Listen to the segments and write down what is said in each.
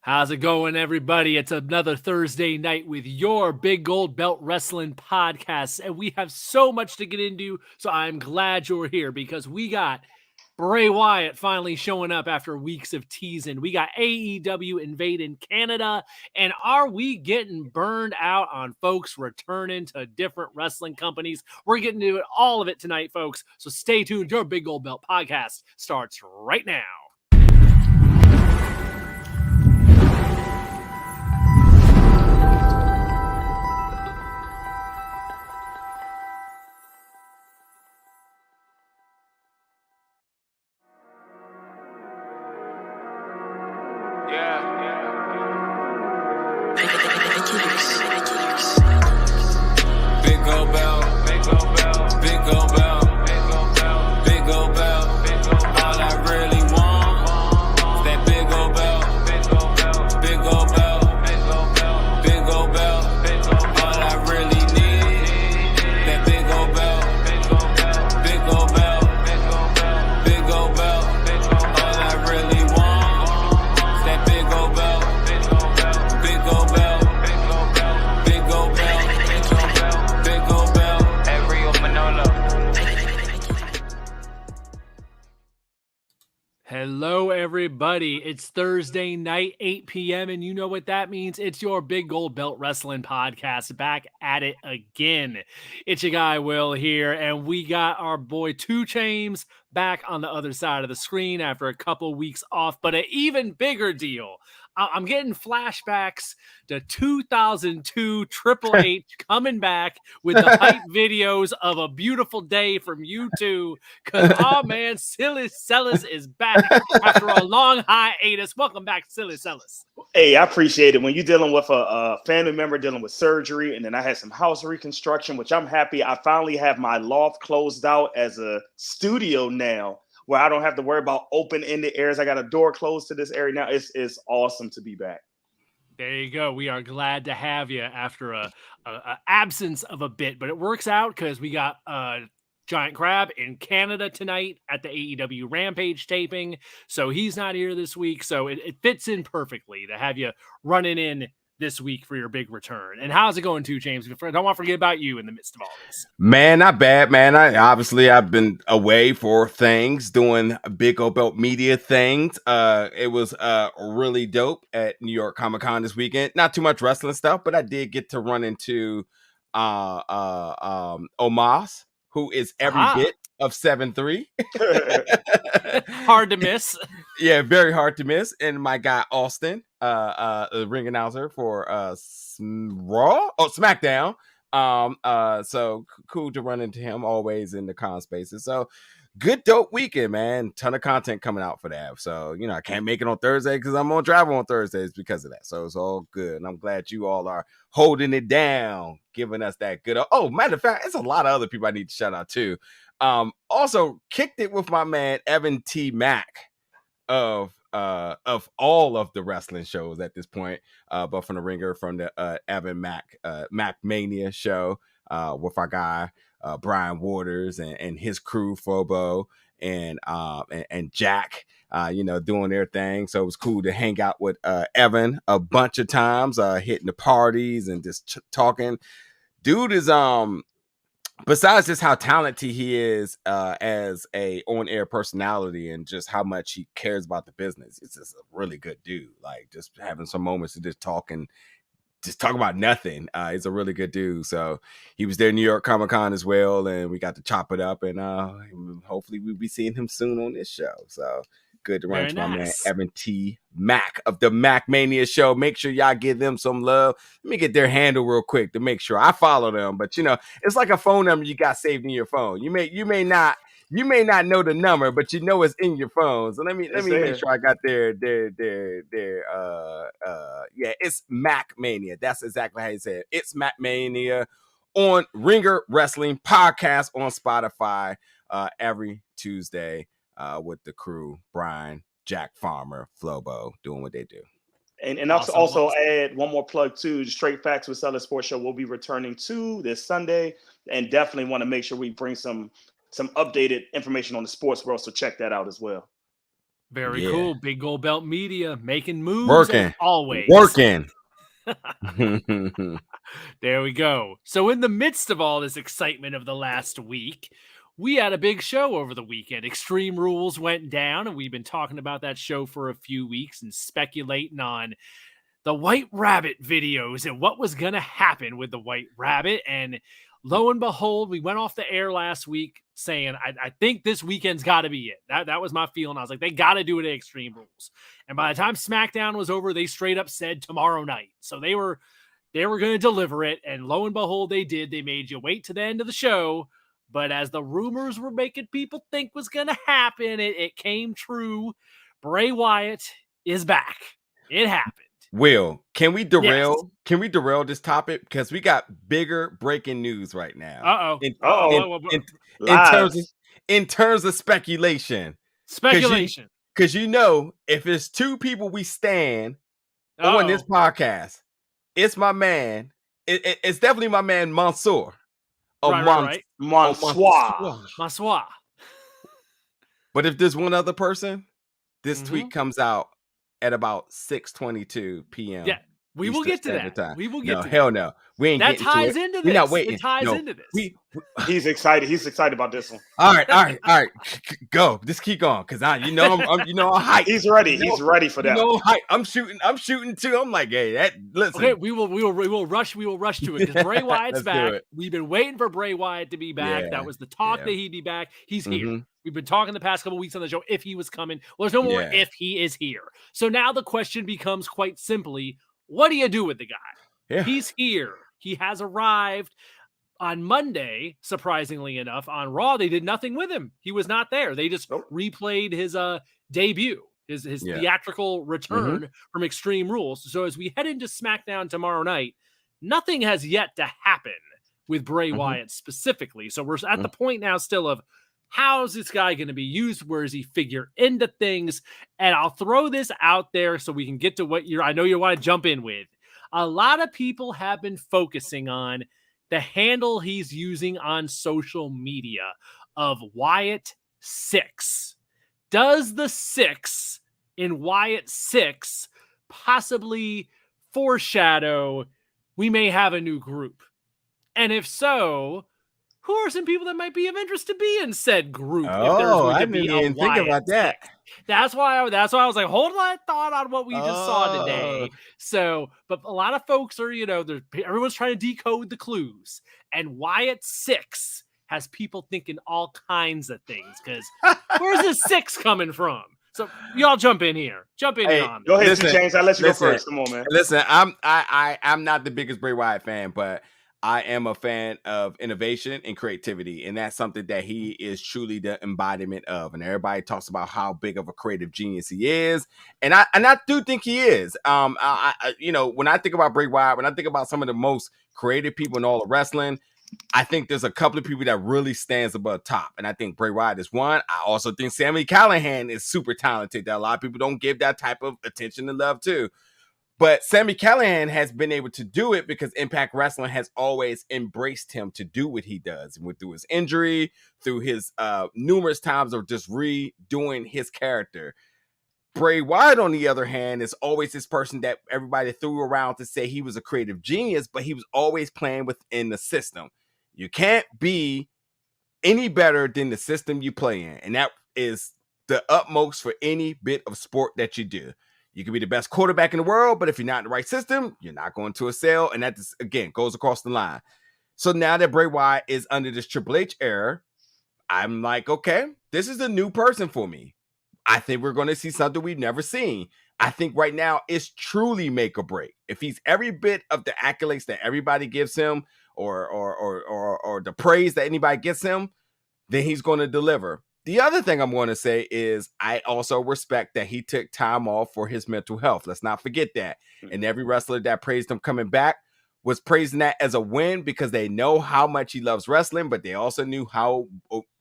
How's it going, everybody? It's another Thursday night with your Big Gold Belt Wrestling podcast, and we have so much to get into, so I'm glad you're here because we got Bray Wyatt finally showing up after weeks of teasing. We got AEW Invading Canada, and are we getting burned out on folks returning to different wrestling companies? We're getting to all of it tonight, folks, so stay tuned. Your Big Gold Belt podcast starts right now. Big old bell, big old bell, big old bell, big old bell. All I really want is that big old bell, big old bell, big old bell, big old bell. All I really need that big old bell, big old bell, big old bell. All I really want is that big old bell, big old bell, big old bell. Hello, everybody. It's Thursday night, 8 p.m., and you know what that means. It's your Big Gold Belt Wrestling podcast back at it again. It's your guy, Will, here, and we got our boy 2 Chains back on the other side of the screen after a couple weeks off, but an even bigger deal. I'm getting flashbacks to 2002 Triple H coming back with the hype videos of A Beautiful Day from U2 because, oh man, Silly Sellis is back after a long hiatus. Welcome back, Silly Sellis. Hey, I appreciate it. When you're dealing with a family member dealing with surgery, and then I had some house reconstruction, which I'm happy. I finally have my loft closed out as a studio now, where I don't have to worry about open-ended areas. I got a door closed to this area now. It's awesome to be back. There you go. We are glad to have you after a absence of a bit, but it works out because we got Giant Crab in Canada tonight at the AEW Rampage taping. So he's not here this week. So it fits in perfectly to have you running in this week for your big return. And how's it going too, James? I don't want to forget about you in the midst of all this. Man, not bad, man. I've been away for things, doing Big O Belt media things. It was really dope at New York Comic Con this weekend. Not too much wrestling stuff, but I did get to run into Omos, who is every bit of 7'3". Hard to miss. Yeah, very hard to miss. And my guy Austin, the ring announcer for SmackDown. So cool to run into him always in the con spaces. So good dope weekend, man. Ton of content coming out for that. So, I can't make it on Thursday because I'm on travel on Thursdays because of that. So it's all good. And I'm glad you all are holding it down, giving us that good. Oh, matter of fact, it's a lot of other people I need to shout out too. Also kicked it with my man Evan T. Mack of all of the wrestling shows at this point, but from the Ringer, from the Evan Mack Mania show with our guy Brian Waters and his crew, Fobo and Jack, doing their thing. So it was cool to hang out with Evan a bunch of times, hitting the parties and just talking. Dude is besides just how talented he is as a on-air personality and just how much he cares about the business, it's just a really good dude. Like, just having some moments to just talk about nothing. He's a really good dude. So he was there New York Comic Con as well, and we got to chop it up, and hopefully we'll be seeing him soon on this show. So good to run into my man Evan T. Mack of the Mac Mania show. Make sure y'all give them some love. Let me get their handle real quick to make sure I follow them. But it's like a phone number you got saved in your phone. You may not know the number, but it's in your phone. So let me make sure I got their it's Mac Mania. That's exactly how you say it. It's Mac Mania on Ringer Wrestling Podcast on Spotify every Tuesday. With the crew, Brian, Jack Farmer, Flobo, doing what they do. And also add one more plug too. Straight Facts with Sellers Sports Show will be returning to this Sunday, and definitely want to make sure we bring some updated information on the sports world. So check that out as well. Very Yeah. cool. Big Gold Belt Media making moves Working. as always. Working. There we go. So in the midst of all this excitement of the last week, we had a big show over the weekend. Extreme Rules went down, and we've been talking about that show for a few weeks and speculating on the White Rabbit videos and what was going to happen with the White Rabbit. And lo and behold, we went off the air last week saying, I think this weekend's got to be it. That was my feeling. I was like, they got to do it at Extreme Rules. And by the time SmackDown was over, they straight up said tomorrow night. So they were going to deliver it. And lo and behold, they did. They made you wait to the end of the show. But as the rumors were making people think was going to happen, it came true. Bray Wyatt is back. It happened. Will, can we derail? Yes. Can we derail this topic because we got bigger breaking news right now? In terms of speculation. Speculation. Because if it's two people we stand on this podcast, it's my man. It's definitely my man Mansoor. Right. Mansoor. But if there's one other person, this tweet comes out at about 6:22 p.m. Yeah, we will get to that. Time. We will get to that. Hell no. We ain't that getting ties to it. into this. We're not waiting. It ties into this. He's excited. He's excited about this one. All right. Go. Just keep going, because I'm hyped. He's ready. He's ready for that. I'm shooting too. I'm like, hey, listen. Okay, we will rush to it because Bray Wyatt's back. We've been waiting for Bray Wyatt to be back. Yeah, that was the talk that he'd be back. He's here. We've been talking the past couple weeks on the show if he was coming. Well, there's no more if he is here. So now the question becomes quite simply, what do you do with the guy? Yeah. He's here. He has arrived. On Monday, surprisingly enough, on Raw, they did nothing with him. He was not there. They just replayed his debut, his theatrical return from Extreme Rules. So as we head into SmackDown tomorrow night, nothing has yet to happen with Bray Wyatt specifically. So we're at the point now still of, how's this guy going to be used? Where does he figure into things? And I'll throw this out there so we can get to what I know you want to jump in with. A lot of people have been focusing on the handle he's using on social media of Wyatt 6. Does the 6 in Wyatt 6 possibly foreshadow we may have a new group? And if so, who are some people that might be of interest to be in said group? I didn't even think about that. That's why I was like, hold that thought on what we just saw today. So, but a lot of folks are, everyone's trying to decode the clues. And Wyatt 6 has people thinking all kinds of things because where's this 6 coming from? So y'all jump in here. Jump in here on me. Go ahead, James. I'll let you go first. Come on, man. Listen, I'm not the biggest Bray Wyatt fan, but I am a fan of innovation and creativity, and that's something that he is truly the embodiment of. And everybody talks about how big of a creative genius he is, and I do think he is. When I think about Bray Wyatt, when I think about some of the most creative people in all of wrestling, I think there's a couple of people that really stands above top, and I think Bray Wyatt is one. I also think Sami Callihan is super talented that a lot of people don't give that type of attention and love to. But Sami Callihan has been able to do it because Impact Wrestling has always embraced him to do what he does. Through his injury, through his numerous times of just redoing his character. Bray Wyatt, on the other hand, is always this person that everybody threw around to say he was a creative genius, but he was always playing within the system. You can't be any better than the system you play in. And that is the utmost for any bit of sport that you do. You can be the best quarterback in the world, but if you're not in the right system, you're not going to excel. And that, just, again, goes across the line. So now that Bray Wyatt is under this Triple H era, I'm like, okay, this is a new person for me. I think we're going to see something we've never seen. I think right now it's truly make or break. If he's every bit of the accolades that everybody gives him or the praise that anybody gets him, then he's going to deliver. The other thing I'm going to say is I also respect that he took time off for his mental health. Let's not forget that. And every wrestler that praised him coming back was praising that as a win because they know how much he loves wrestling, but they also knew how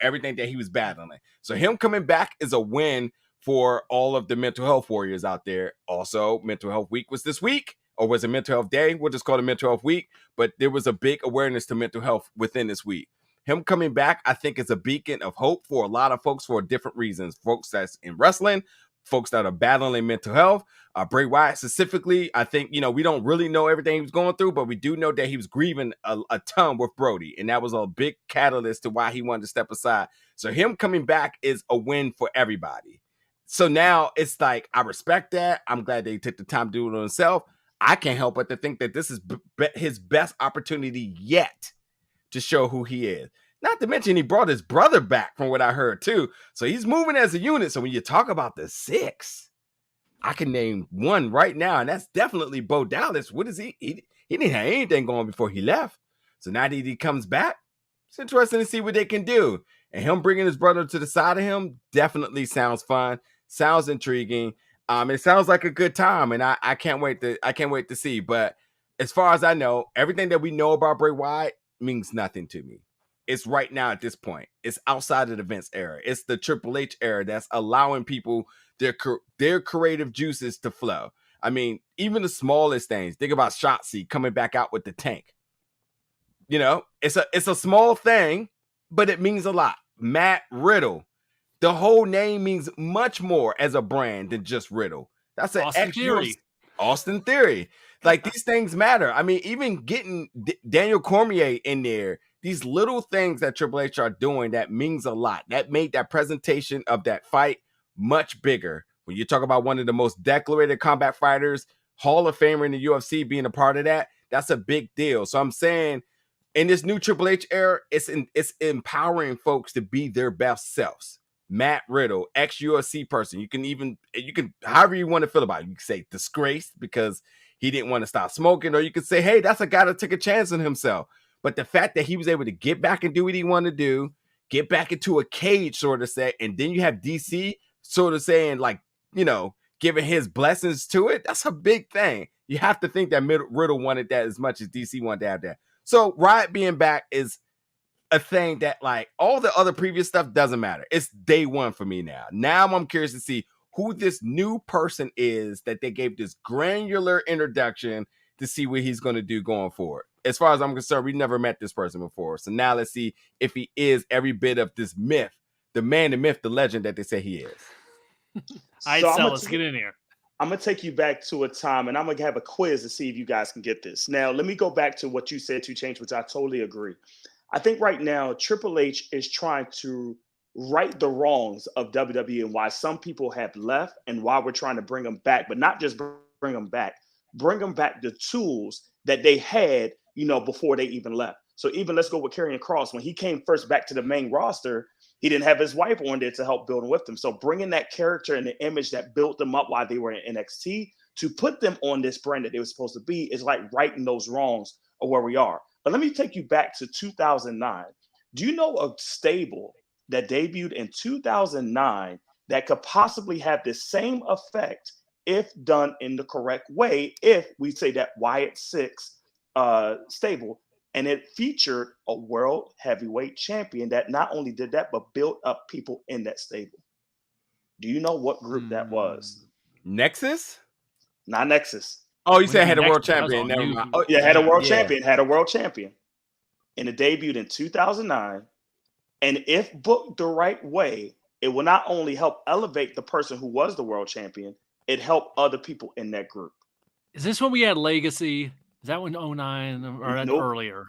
everything that he was battling. So him coming back is a win for all of the mental health warriors out there. Also, Mental Health Week was this week, or was it Mental Health Day? We'll just call it Mental Health Week, but there was a big awareness to mental health within this week. Him coming back, I think, is a beacon of hope for a lot of folks for different reasons. Folks that's in wrestling, folks that are battling mental health. Bray Wyatt specifically, I think, we don't really know everything he was going through, but we do know that he was grieving a ton with Brody, and that was a big catalyst to why he wanted to step aside. So him coming back is a win for everybody. So now it's like, I respect that. I'm glad they took the time to do it on himself. I can't help but to think that this is his best opportunity yet to show who he is. Not to mention he brought his brother back from what I heard too. So he's moving as a unit. So when you talk about the 6, I can name one right now, and that's definitely Bo Dallas. What is he? He didn't have anything going before he left. So now that he comes back, it's interesting to see what they can do. And him bringing his brother to the side of him definitely sounds fun. Sounds intriguing. It sounds like a good time, and I can't wait to see. But as far as I know, everything that we know about Bray Wyatt means nothing to me. It's right now at this point. It's outside of the Vince era. It's the Triple H era that's allowing people their creative juices to flow. I mean, even the smallest things. Think about Shotzi coming back out with the tank. It's a small thing, but it means a lot. Matt Riddle. The whole name means much more as a brand than just Riddle. That's an Austin Theory. Like, these things matter. I mean, even getting Daniel Cormier in there, these little things that Triple H are doing, that means a lot. That made that presentation of that fight much bigger. When you talk about one of the most decorated combat fighters, Hall of Famer in the UFC being a part of that, that's a big deal. So I'm saying, in this new Triple H era, it's empowering folks to be their best selves. Matt Riddle, ex-UFC person. You can however you want to feel about it. You can say disgraced because he didn't want to stop smoking, or you could say, hey, that's a guy that took a chance on himself. But the fact that he was able to get back and do what he wanted to do, get back into a cage, sort of say, and then you have DC sort of saying, like, giving his blessings to it, that's a big thing. You have to think that Riddle wanted that as much as DC wanted to have that. So Riot being back is a thing that, like, all the other previous stuff doesn't matter. It's day one for me now. Now I'm curious to see who this new person is that they gave this granular introduction to see what he's going to do going forward. As far as I'm concerned, we never met this person before. So now let's see if he is every bit of this myth, the man, the myth, the legend that they say he is. All right, so let's get in here. I'm going to take you back to a time, and I'm going to have a quiz to see if you guys can get this. Now, let me go back to what you said, 2 Chainz, which I totally agree. I think right now, Triple H is trying to right the wrongs of WWE and why some people have left and why we're trying to bring them back, but not just bring them back the tools that they had, before they even left. So even let's go with Karrion Kross. When he came first back to the main roster, he didn't have his wife on there to help build him with him. So bringing that character and the image that built them up while they were in NXT to put them on this brand that they were supposed to be is like righting those wrongs of where we are. But let me take you back to 2009. Do you know a stable that debuted in 2009 that could possibly have the same effect if done in the correct way, if we say that Wyatt 6 stable, and it featured a world heavyweight champion that not only did that, but built up people in that stable? Do you know what group that was? Nexus? Not Nexus. Oh, you said had a world champion. Never mind. Oh, yeah, had a world champion. Had a world champion. And it debuted in 2009. And if booked the right way, it will not only help elevate the person who was the world champion, it helped other people in that group. Is this when we had Legacy? Is that when 09 or Nope. earlier?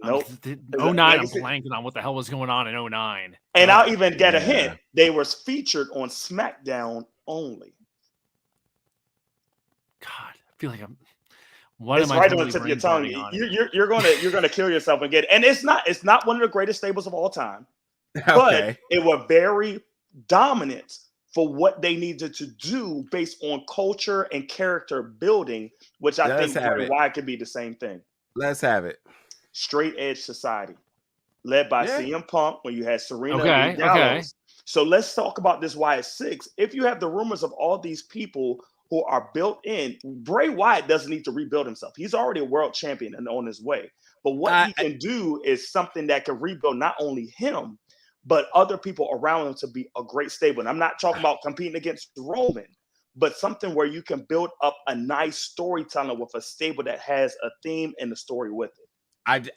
Nope. 09, I'm blanking on what the hell was going on in 09. And I'll even get a hint. They were featured on SmackDown only. God, I feel like I'm. What it's am right I on the tip of your tongue. You're gonna kill yourself and get it. And it's not one of the greatest stables of all time. Okay. But it were very dominant for what they needed to do based on culture and character building, which I think Bray Wyatt could be the same thing. Let's have it. Straight Edge Society, led by CM Punk, when you had Serena and Gallows. Okay. So let's talk about this Wyatt 6. If you have the rumors of all these people who are built in, Bray Wyatt doesn't need to rebuild himself. He's already a world champion and on his way. But what he can do is something that can rebuild not only him, but other people around him to be a great stable. And I'm not talking about competing against Roman, but something where you can build up a nice storytelling with a stable that has a theme and a story with it.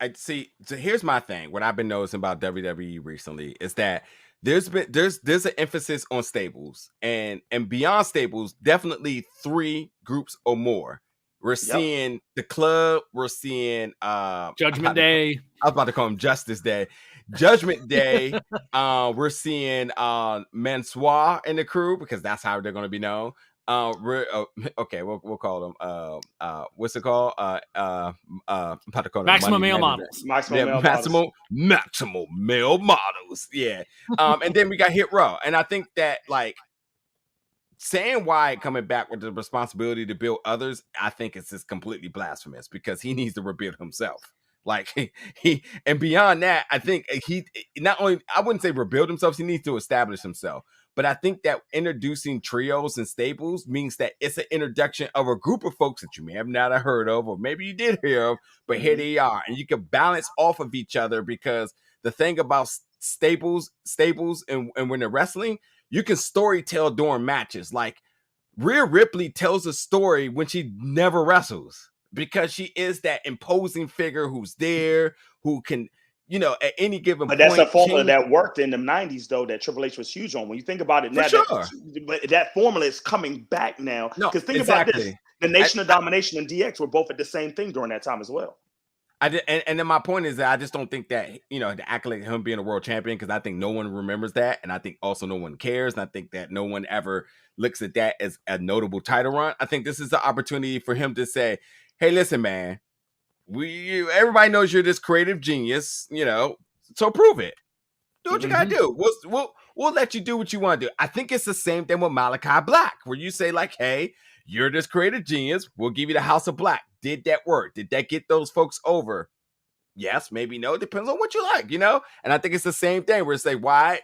I see. So here's my thing. What I've been noticing about WWE recently is that there's an emphasis on stables and beyond stables, definitely 3 groups or more. We're seeing the club, we're seeing Judgment Day. I was about to call him Justice Day. Judgment Day. We're seeing Mansoir in the crew because that's how they're going to be known. Okay, we'll call them what's it called? I'm about to call them Maximum Male Models. Maximum Male Models. Yeah. And then we got Hit Row. And I think that like saying Wyatt coming back with the responsibility to build others, I think it's just completely blasphemous because he needs to rebuild himself. Like he and beyond that, I think he not only, I wouldn't say rebuild himself, he needs to establish himself. But I think that introducing trios and stables means that it's an introduction of a group of folks that you may have not heard of, or maybe you did hear of, but here they are. And you can balance off of each other because the thing about stables and when they're wrestling, you can story tell during matches. Like Rhea Ripley tells a story when she never wrestles because she is that imposing figure who's there, who can, you know, at any given point. But that's a formula that worked in the 90s, though, that Triple H was huge on. When you think about it now, but that formula is coming back now. Because think about this. The Nation of Domination and DX were both at the same thing during that time as well. And then my point is that I just don't think that, you know, the accolade of him being a world champion, because I think no one remembers that. And I think also no one cares. And I think that no one ever looks at that as a notable title run. I think this is the opportunity for him to say, hey, listen, man, everybody knows you're this creative genius, you know, so prove it. Do what you gotta do. We'll let you do what you want to do. I think it's the same thing with Malachi Black, where you say like, hey, you're this creative genius. We'll give you the House of Black. Did that work? Did that get those folks over? Yes, maybe no. It depends on what you like, you know? And I think it's the same thing where it's like, why?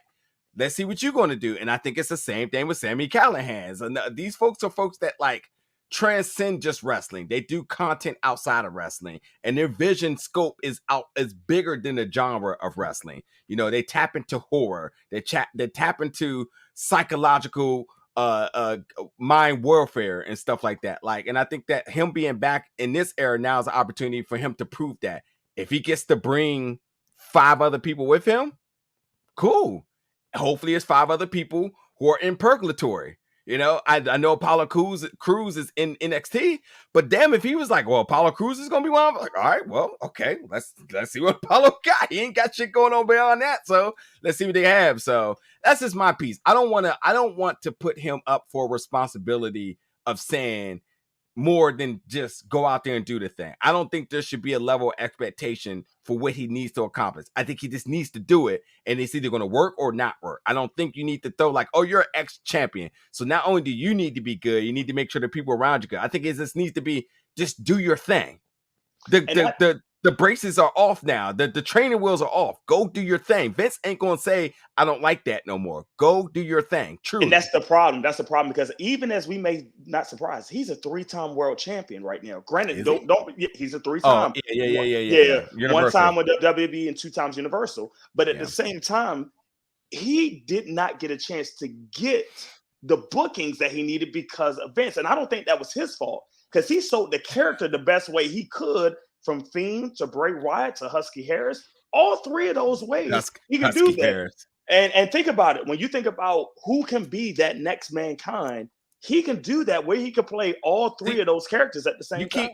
Let's see what you're going to do. And I think it's the same thing with Sami Callihan. And these folks are folks that like transcend just wrestling. They do content outside of wrestling, and their vision scope is bigger than the genre of wrestling. You know, they tap into horror. They tap into psychological mind warfare and stuff like that. Like, and I think that him being back in this era now is an opportunity for him to prove that if he gets to bring 5 other people with him, cool. Hopefully it's 5 other people who are in purgatory. You know, I know Apollo Crews is in NXT, but damn, if he was like, well, Apollo Crews is gonna be one, I'm like, all right, well, okay, let's see what Apollo got. He ain't got shit going on beyond that, so let's see what they have. So that's just my piece. I don't want to put him up for responsibility of saying more than just go out there and do the thing. I don't think there should be a level of expectation for what he needs to accomplish. I think he just needs to do it, and it's either going to work or not work. I don't think you need to throw like, oh, you're an ex-champion, so not only do you need to be good, you need to make sure the people around you good. I think it just needs to be just do your thing. The braces are off now. The training wheels are off. Go do your thing. Vince ain't going to say, I don't like that no more. Go do your thing. True. And that's the problem. That's the problem, because even as we may not surprise, he's a 3-time world champion right now. Granted, he's a 3-time. Oh, yeah. One time with the WWE and 2 times Universal. But at the same time, he did not get a chance to get the bookings that he needed because of Vince. And I don't think that was his fault, because he sold the character the best way he could. From Fiend to Bray Wyatt to Husky Harris, all 3 of those ways he can do that. Harris. And think about it. When you think about who can be that next Mankind, he can do that where he can play all 3 of those characters at the same time.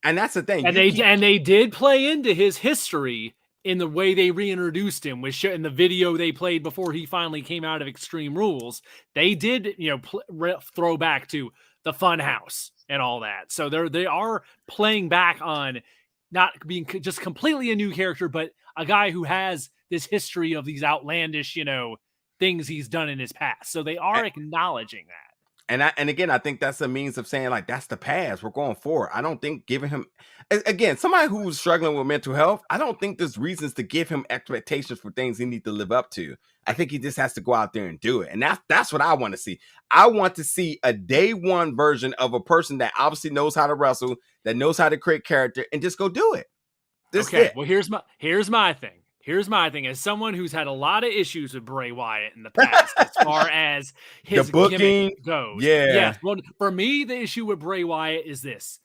And that's the thing. And they did play into his history in the way they reintroduced him, which in the video they played before he finally came out of Extreme Rules. They did, throw back to the Funhouse and all that. So they are playing back on not being just completely a new character, but a guy who has this history of these outlandish, things he's done in his past. So they are acknowledging that. And again, I think that's a means of saying like, that's the past. We're going forward. I don't think giving him, again, somebody who's struggling with mental health, I don't think there's reasons to give him expectations for things he needs to live up to. I think he just has to go out there and do it. And that's what I want to see. I want to see a day one version of a person that obviously knows how to wrestle, that knows how to create character, and just go do it. Well, here's my thing. Here's my thing. As someone who's had a lot of issues with Bray Wyatt in the past, as far as his gimmick goes. Yes. Well, for me, the issue with Bray Wyatt is this.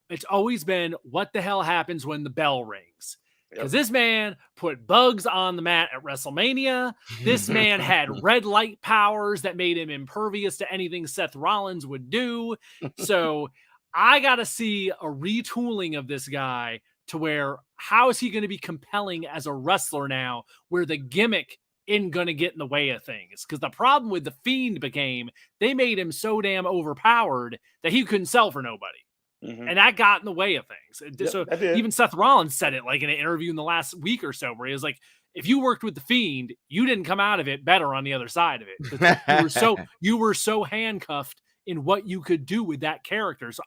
It's always been, what the hell happens when the bell rings? Because this man put bugs on the mat at WrestleMania. This man had red light powers that made him impervious to anything Seth Rollins would do. So I got to see a retooling of this guy to where how is he going to be compelling as a wrestler now where the gimmick isn't going to get in the way of things? Because the problem with The Fiend became they made him so damn overpowered that he couldn't sell for nobody. And that got in the way of things. Yep, so even Seth Rollins said it like in an interview in the last week or so, where he was like, if you worked with The Fiend, you didn't come out of it better on the other side of it. You were so handcuffed in what you could do with that character. So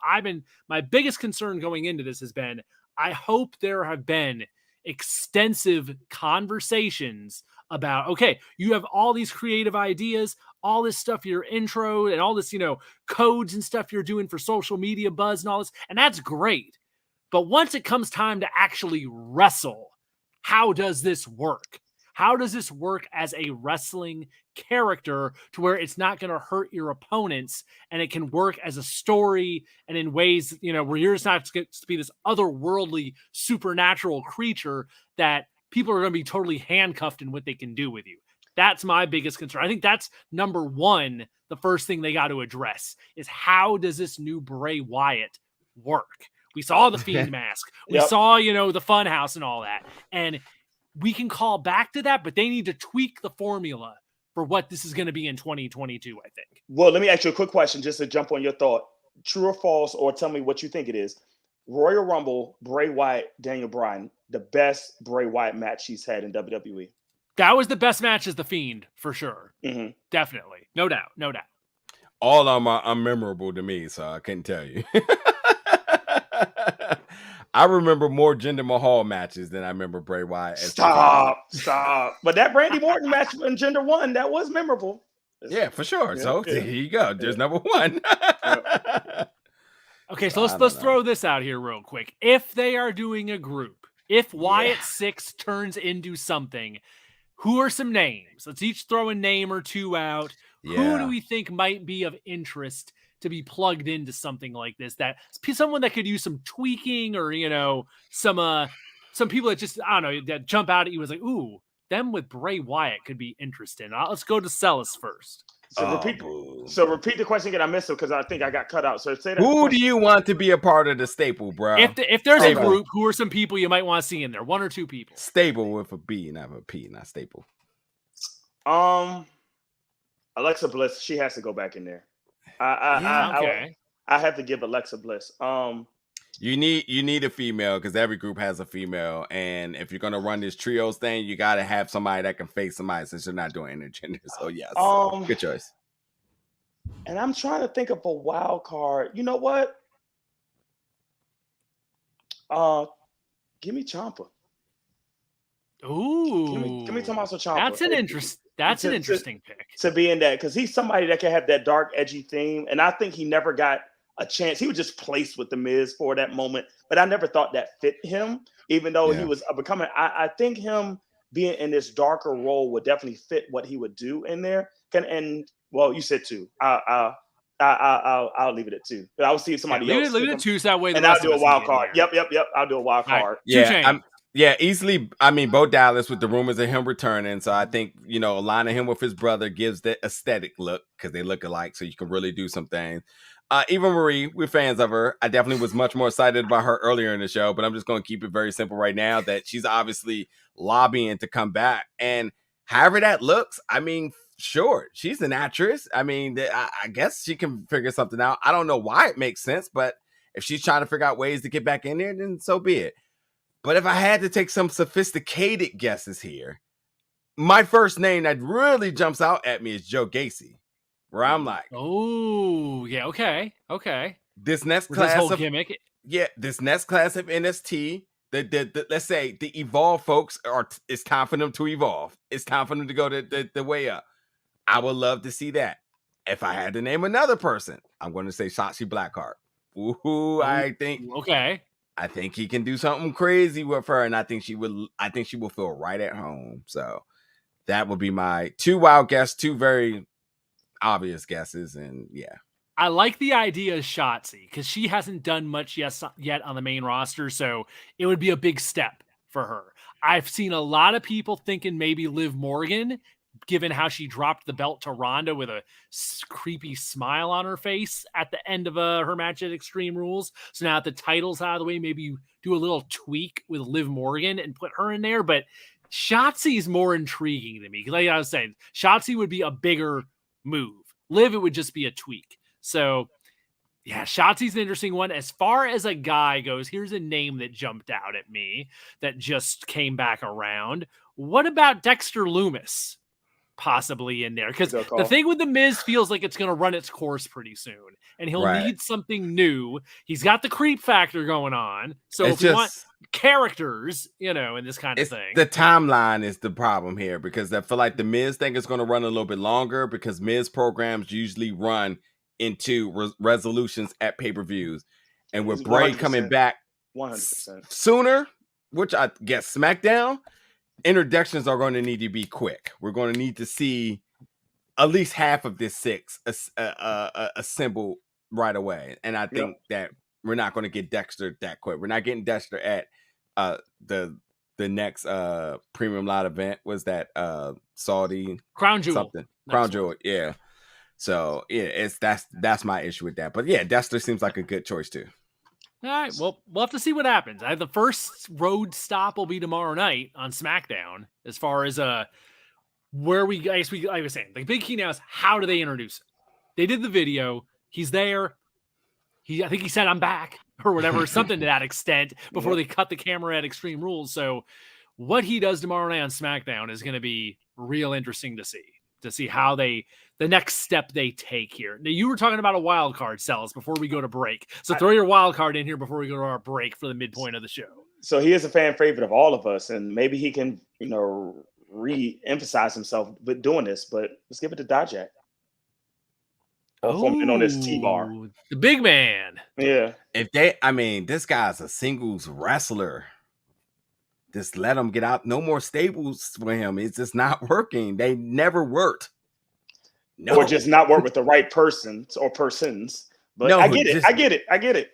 my biggest concern going into this has been, I hope there have been extensive conversations about, okay, you have all these creative ideas, all this stuff, your intro and all this, codes and stuff you're doing for social media buzz and all this. And that's great. But once it comes time to actually wrestle, how does this work? How does this work as a wrestling character to where it's not going to hurt your opponents and it can work as a story and in ways, where you're just not to be this otherworldly supernatural creature that people are going to be totally handcuffed in what they can do with you. That's my biggest concern. I think that's number one. The first thing they got to address is how does this new Bray Wyatt work? We saw the Fiend mask. We saw, the fun house and all that. And we can call back to that, but they need to tweak the formula for what this is going to be in 2022, I think. Well, let me ask you a quick question just to jump on your thought. True or false, or tell me what you think it is. Royal Rumble, Bray Wyatt, Daniel Bryan, the best Bray Wyatt match he's had in WWE. That was the best match as The Fiend, for sure. Definitely. No doubt. All of them are unmemorable to me, so I couldn't tell you. I remember more Jinder Mahal matches than I remember Bray Wyatt. Stop. But that Randy Orton match when Jinder won, that was memorable. Yeah, for sure. So here you go. There's number one. Okay, so let's throw this out here real quick. If they are doing a group, if Wyatt 6 turns into something, who are some names? Let's each throw a name or two out. Who do we think might be of interest to be plugged into something like this? That someone that could use some tweaking, or some people that just, I don't know, that jump out at you as like, ooh, them with Bray Wyatt could be interesting. Let's go to Celis first. So repeat the question again. I missed it because I think I got cut out. So say that. Who do you want to be a part of the staple, bro? If there's a group, who are some people you might want to see in there? One or two people. Stable with a B, not a P, not staple. Alexa Bliss, she has to go back in there. I have to give Alexa Bliss. You need a female because every group has a female, and if you're gonna run this trios thing, you gotta have somebody that can face somebody since you're not doing intergender. So yes, good choice. And I'm trying to think of a wild card. You know what? Give me Ciampa. Ooh, give me Tommaso Ciampa. That's an interesting pick to be in that, because he's somebody that can have that dark, edgy theme, and I think he never got a chance. He was just placed with the Miz for that moment, but I never thought that fit him, even though he was becoming. I think him being in this darker role would definitely fit what he would do in there. Well, you said two. I'll leave it at two. But I will see somebody else. Leave it at two, so that way. And I'll do a wild card. Yep. I'll do a wild card. Yeah, easily. I mean, Bo Dallas with the rumors of him returning. So I think, aligning him with his brother gives the aesthetic look because they look alike. So you can really do some things. Eva Marie, we're fans of her. I definitely was much more excited about her earlier in the show, but I'm just going to keep it very simple right now that she's obviously lobbying to come back. And however that looks, I mean, sure, she's an actress. I mean, I guess she can figure something out. I don't know why it makes sense, but if she's trying to figure out ways to get back in there, then so be it. But if I had to take some sophisticated guesses here, my first name that really jumps out at me is Joe Gacy, where I'm like, oh, yeah, okay. This next class of NXT, let's say the Evolve folks it's time for them to evolve. It's time for them to go the way up. I would love to see that. If I had to name another person, I'm going to say Shotzi Blackheart. Ooh, I think he can do something crazy with her, and I think she will feel right at home. So that would be my two wild guesses, two very obvious guesses, and yeah. I like the idea of Shotzi because she hasn't done much yet on the main roster, so it would be a big step for her. I've seen a lot of people thinking maybe Liv Morgan, given how she dropped the belt to Ronda with a creepy smile on her face at the end of her match at Extreme Rules. So now that the title's out of the way, maybe you do a little tweak with Liv Morgan and put her in there. But Shotzi's more intriguing to me. Because like I was saying, Shotzi would be a bigger move. Liv, it would just be a tweak. So yeah, Shotzi's an interesting one. As far as a guy goes, here's a name that jumped out at me that just came back around. What about Dexter Lumis? Possibly in there, because the thing with the Miz feels like it's going to run its course pretty soon, and he'll need something new. He's got the creep factor going on, so if you want characters, in this kind of thing, the timeline is the problem here, because I feel like the Miz thing is going to run a little bit longer, because Miz programs usually run into resolutions at pay-per-views, and with Bray coming back 100% sooner, which I guess SmackDown. Introductions are going to need to be quick. We're going to need to see at least half of this 6 assemble right away. And I think that we're not going to get Dexter that quick. We're not getting Dexter at the next premium lot event. Was that Saudi Crown Jewel? Something Crown Jewel, yeah. So yeah, that's my issue with that. But yeah, Dexter seems like a good choice too. All right, well, we'll have to see what happens. The first road stop will be tomorrow night on SmackDown. As far as where I was saying, the big key now is how do they introduce him? They did the video. He's there. I think he said, "I'm back," or whatever, something to that extent before they cut the camera at Extreme Rules. So what he does tomorrow night on SmackDown is going to be real interesting to see how the next step they take here. Now, you were talking about a wild card, Cells, before we go to break. So throw your wild card in here before we go to our break for the midpoint of the show. So he is a fan favorite of all of us, and maybe he can, re-emphasize himself with doing this, but let's give it to Dijak. On this T-bar. The big man. Yeah. This guy's a singles wrestler. Just let him get out. No more stables for him. It's just not working. They never worked. No. Or just not work with the right persons or persons. But no, I get it.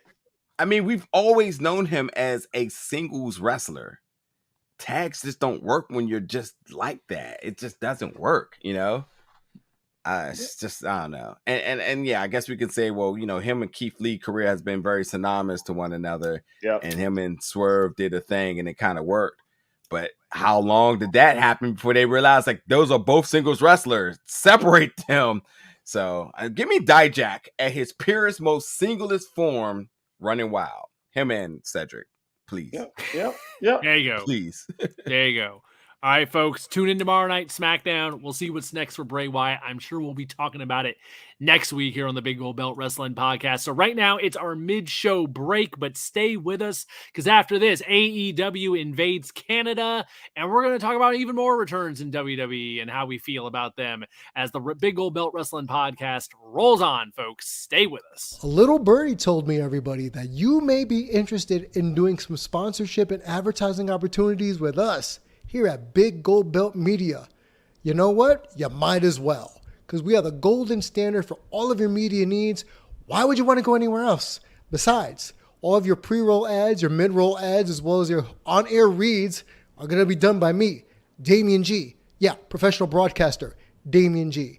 I mean, we've always known him as a singles wrestler. Tags just don't work when you're just like that. It just doesn't work, It's just, I don't know. And yeah, I guess we could say, well, him and Keith Lee's career has been very synonymous to one another. Yep. And him and Swerve did a thing and it kind of worked. But how long did that happen before they realized, like, those are both singles wrestlers? Separate them. So give me Dijak at his purest, most singlest form, running wild. Him and Cedric, please. Yep. There you go. Please. There you go. All right, folks, tune in tomorrow night, SmackDown. We'll see what's next for Bray Wyatt. I'm sure we'll be talking about it next week here on the Big Gold Belt Wrestling Podcast. So right now, it's our mid-show break, but stay with us because after this, AEW invades Canada, and we're going to talk about even more returns in WWE and how we feel about them as the Big Gold Belt Wrestling Podcast rolls on, folks. Stay with us. A little birdie told me, everybody, that you may be interested in doing some sponsorship and advertising opportunities with us here at Big Gold Belt Media. You know what? You might as well, because we are the golden standard for all of your media needs. Why would you want to go anywhere else? Besides, all of your pre-roll ads, your mid-roll ads, as well as your on-air reads are going to be done by me, Damian G. Yeah, professional broadcaster, Damian G.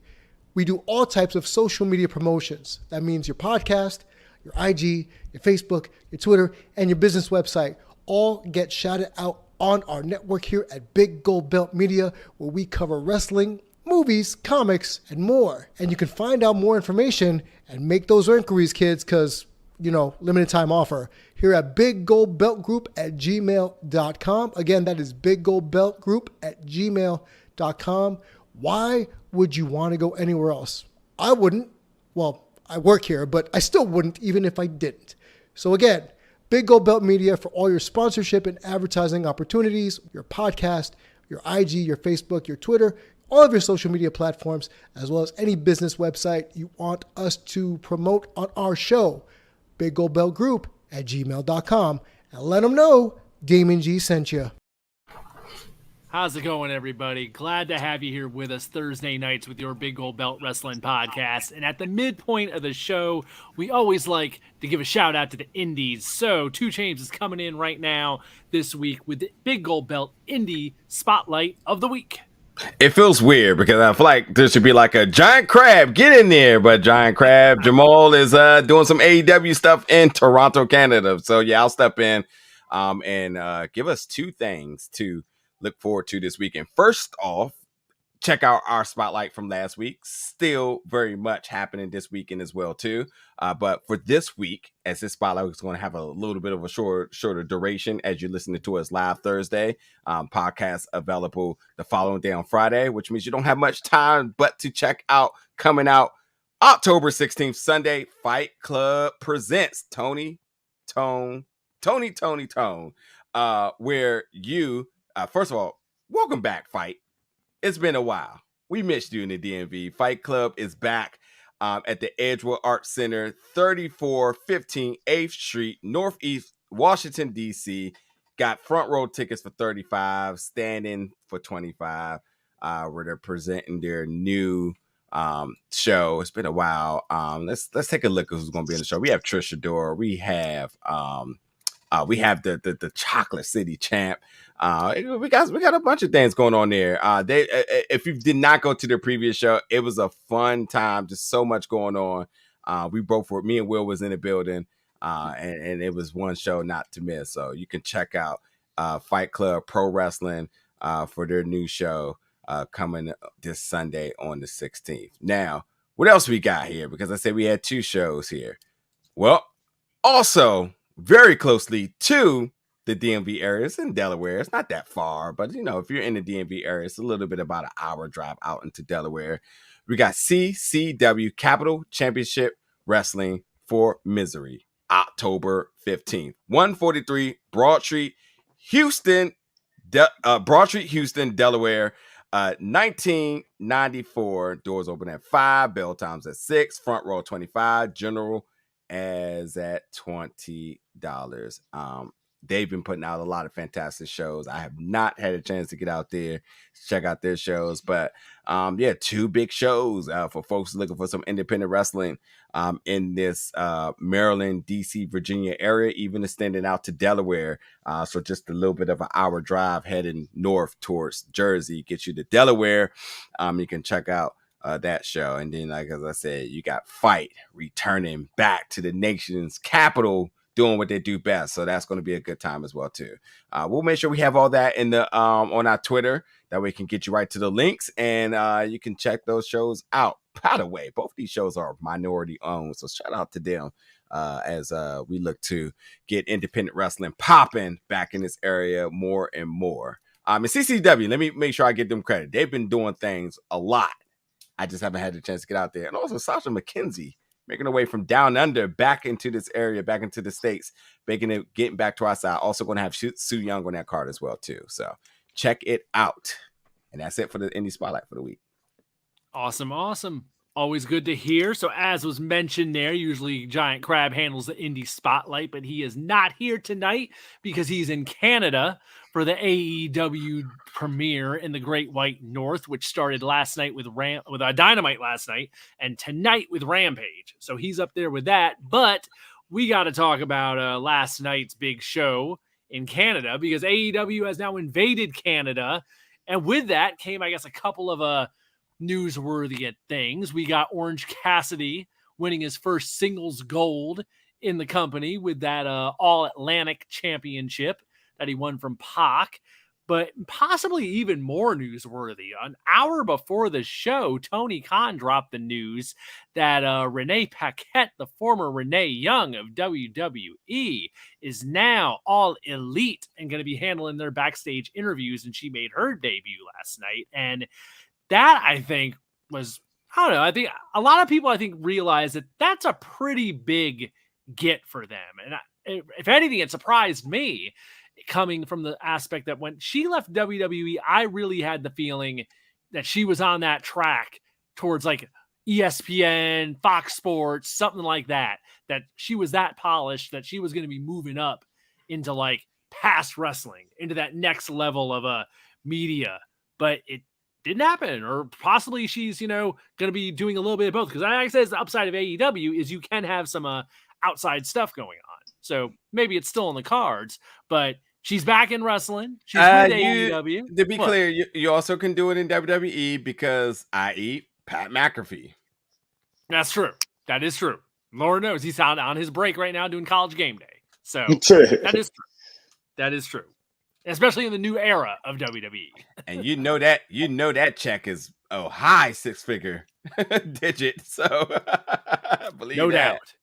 We do all types of social media promotions. That means your podcast, your IG, your Facebook, your Twitter, and your business website all get shouted out on our network here at Big Gold Belt Media, where we cover wrestling, movies, comics, and more. And you can find out more information and make those inquiries, kids, because, limited time offer here at Big Gold Belt Group at gmail.com. Again, that is Big Gold Belt Group at gmail.com. Why would you want to go anywhere else? I wouldn't. Well, I work here, but I still wouldn't even if I didn't. So again, Big Gold Belt Media for all your sponsorship and advertising opportunities, your podcast, your IG, your Facebook, your Twitter, all of your social media platforms, as well as any business website you want us to promote on our show. Big Gold Belt Group at gmail.com, and let them know Damon G sent you. How's it going, everybody? Glad to have you here with us Thursday nights with your Big Gold Belt Wrestling podcast. And at the midpoint of the show, we always like to give a shout out to the indies. So 2 Chainz is coming in right now this week with the Big Gold Belt Indie Spotlight of the Week. It feels weird because I feel like there should be like a Giant Crab, get in there. But Giant Crab, Jamal is doing some AEW stuff in Toronto, Canada. So yeah, I'll step in and give us 2 things to look forward to this weekend. First off, check out our spotlight from last week. Still very much happening this weekend as well too. But for this week, as this spotlight is going to have a little bit of a shorter duration as you're listening to us live Thursday. Podcast available the following day on Friday, which means you don't have much time but to check out coming out October 16th, Sunday, Fight Club presents Tony Tone, where you first of all, welcome back, Fight. It's been a while. We missed you in the DMV. Fight Club is back at the Edgewood Arts Center, 3415 8th Street, Northeast Washington, D.C. Got front row tickets for $35, standing for $25, where they're presenting their new show. It's been a while. Let's take a look at who's going to be in the show. We have Trish Adora. We have the Chocolate City Champ. We got a bunch of things going on there. If you did not go to the previous show, it was a fun time. Just so much going on. Me and Will was in the building, and it was one show not to miss. So you can check out Fight Club Pro Wrestling for their new show coming this Sunday on the 16th. Now, what else we got here? Because I said we had 2 shows here. Well, also very closely to the DMV area. It's in Delaware. It's not that far, but if you're in the DMV area, it's a little bit about an hour drive out into Delaware. We got CCW Capital Championship Wrestling for Misery, October 15th, 143 Broad Street, Houston, Delaware. 1994. Doors open at 5. Bell times at 6. Front row $25. General as at $20. They've been putting out a lot of fantastic shows. I have not had a chance to get out there to check out their shows, but 2 big shows for folks looking for some independent wrestling in this Maryland, DC, Virginia area, even extending out to Delaware. So just a little bit of an hour drive heading north towards Jersey gets you to Delaware. You can check out that show. And then, like as I said, you got Fight returning back to the nation's capital, doing what they do best. So that's going to be a good time as well too. We'll make sure we have all that in the on our Twitter. That way we can get you right to the links, and you can check those shows out. By the way, both these shows are minority owned, so shout out to them as we look to get independent wrestling popping back in this area more and more. And CCW, let me make sure I give them credit. They've been doing things a lot. I just haven't had the chance to get out there. And also Sasha McKenzie, making her way from down under back into this area, back into the States, getting back to our side. Also going to have Sue Young on that card as well, too. So check it out. And that's it for the Indie Spotlight for the week. Awesome. Always good to hear. So as was mentioned there, usually Giant Crab handles the Indie Spotlight, but he is not here tonight because he's in Canada for the AEW premiere in the Great White North, which started last night with Dynamite last night, and tonight with Rampage. So he's up there with that. But we got to talk about last night's big show in Canada, because AEW has now invaded Canada, and with that came, I guess, a couple of newsworthy things. We got Orange Cassidy winning his first singles gold in the company with that All Atlantic Championship that he won from Pac. But possibly even more newsworthy, an hour before the show, Tony Khan dropped the news that Renee Paquette, the former Renee Young of WWE, is now All Elite and going to be handling their backstage interviews, and she made her debut last night. And that, I think, was, I don't know, I think a lot of people, realize that that's a pretty big get for them. And if anything, it surprised me, coming from the aspect that when she left WWE, I really had the feeling that she was on that track towards like ESPN, Fox Sports, something like that, that she was that polished, that she was going to be moving up into like past wrestling, into that next level of media, but it didn't happen. Or possibly she's, going to be doing a little bit of both. Because like I said, the upside of AEW is you can have some outside stuff going on. So maybe it's still in the cards, but she's back in wrestling. She's with AEW. To be clear, you also can do it in WWE because i.e. Pat McAfee. That's true. That is true. Lord knows he's out on his break right now doing College Game Day. So that is true. That is true. Especially in the new era of WWE. And that check is a high 6-figure digit. So believe no that. doubt.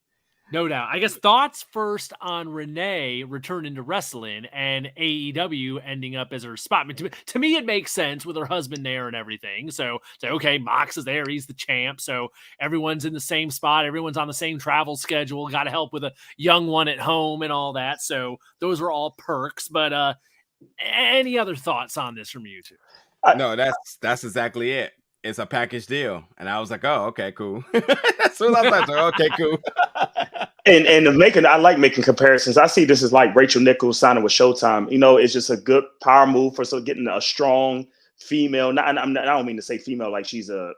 No doubt. I guess thoughts first on Renee returning to wrestling and AEW ending up as her spot. I mean, to me, it makes sense with her husband there and everything. So okay, Mox is there. He's the champ. So everyone's in the same spot. Everyone's on the same travel schedule. Got to help with a young one at home and all that. So those are all perks. But any other thoughts on this from you two? No, that's exactly it. It's a package deal. And I was like, oh, okay, cool. As soon as I was like, okay, cool. And I like making comparisons. I see this as like Rachel Nichols signing with Showtime. It's just a good power move for getting a strong female. I don't mean to say female like she's a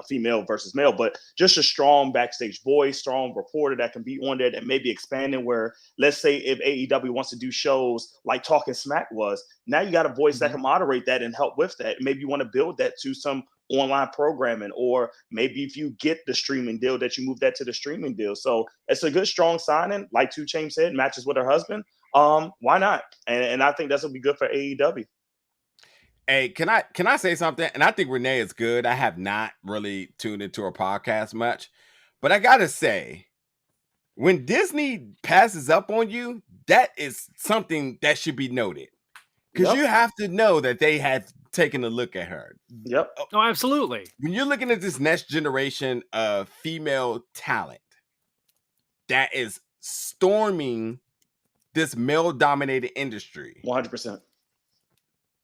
female versus male, but just a strong backstage voice, strong reporter that can be on there that may be expanding where, let's say if AEW wants to do shows like Talking Smack was, now you got a voice that can moderate that and help with that. Maybe you want to build that to some online programming, or maybe if you get the streaming deal that you move that to the streaming deal. So it's a good, strong signing. Like 2 Chainz said, matches with her husband. Why not? And I think that's will be good for AEW. Hey, can I say something? And I think Renee is good. I have not really tuned into her podcast much, but I gotta say, when Disney passes up on you, that is something that should be noted. Because you have to know that they have taken a look at her. Yep. Oh, absolutely. When you're looking at this next generation of female talent that is storming this male-dominated industry. 100%.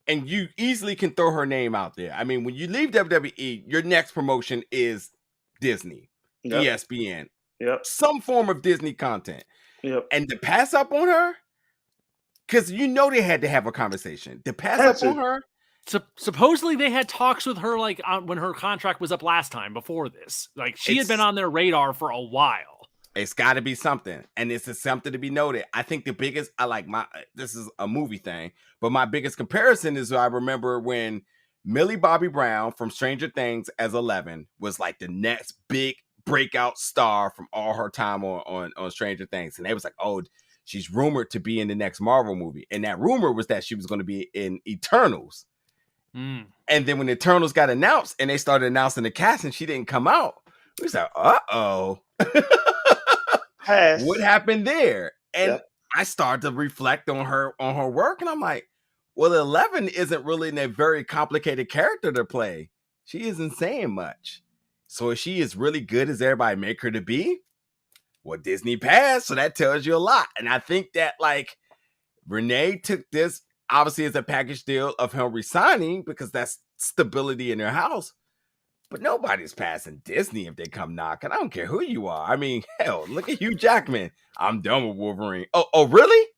And you easily can throw her name out there. I mean, when you leave WWE, your next promotion is Disney, ESPN, some form of Disney content. Yep. And to pass up on her, because they had to have a conversation. To pass up on her. Supposedly they had talks with her like when her contract was up last time before this. Like she had been on their radar for a while. It's got to be something, and this is something to be noted. I think the biggest, this is a movie thing, but my biggest comparison is I remember when Millie Bobby Brown from Stranger Things as 11 was like the next big breakout star from all her time on Stranger Things, and they was like, oh, she's rumored to be in the next Marvel movie, and that rumor was that she was going to be in Eternals. And then when Eternals got announced and they started announcing the cast and she didn't come out, we was like, uh-oh. What happened there? And I started to reflect on her work, and I'm like, well, 11 isn't really a very complicated character to play. She isn't saying much. So if she is really good as everybody make her to be, well, Disney passed, so that tells you a lot. And I think that like Renee took this obviously as a package deal of him resigning because that's stability in their house. But nobody's passing Disney if they come knocking. I don't care who you are. I mean, hell, look at Hugh Jackman. I'm done with Wolverine. Oh, really?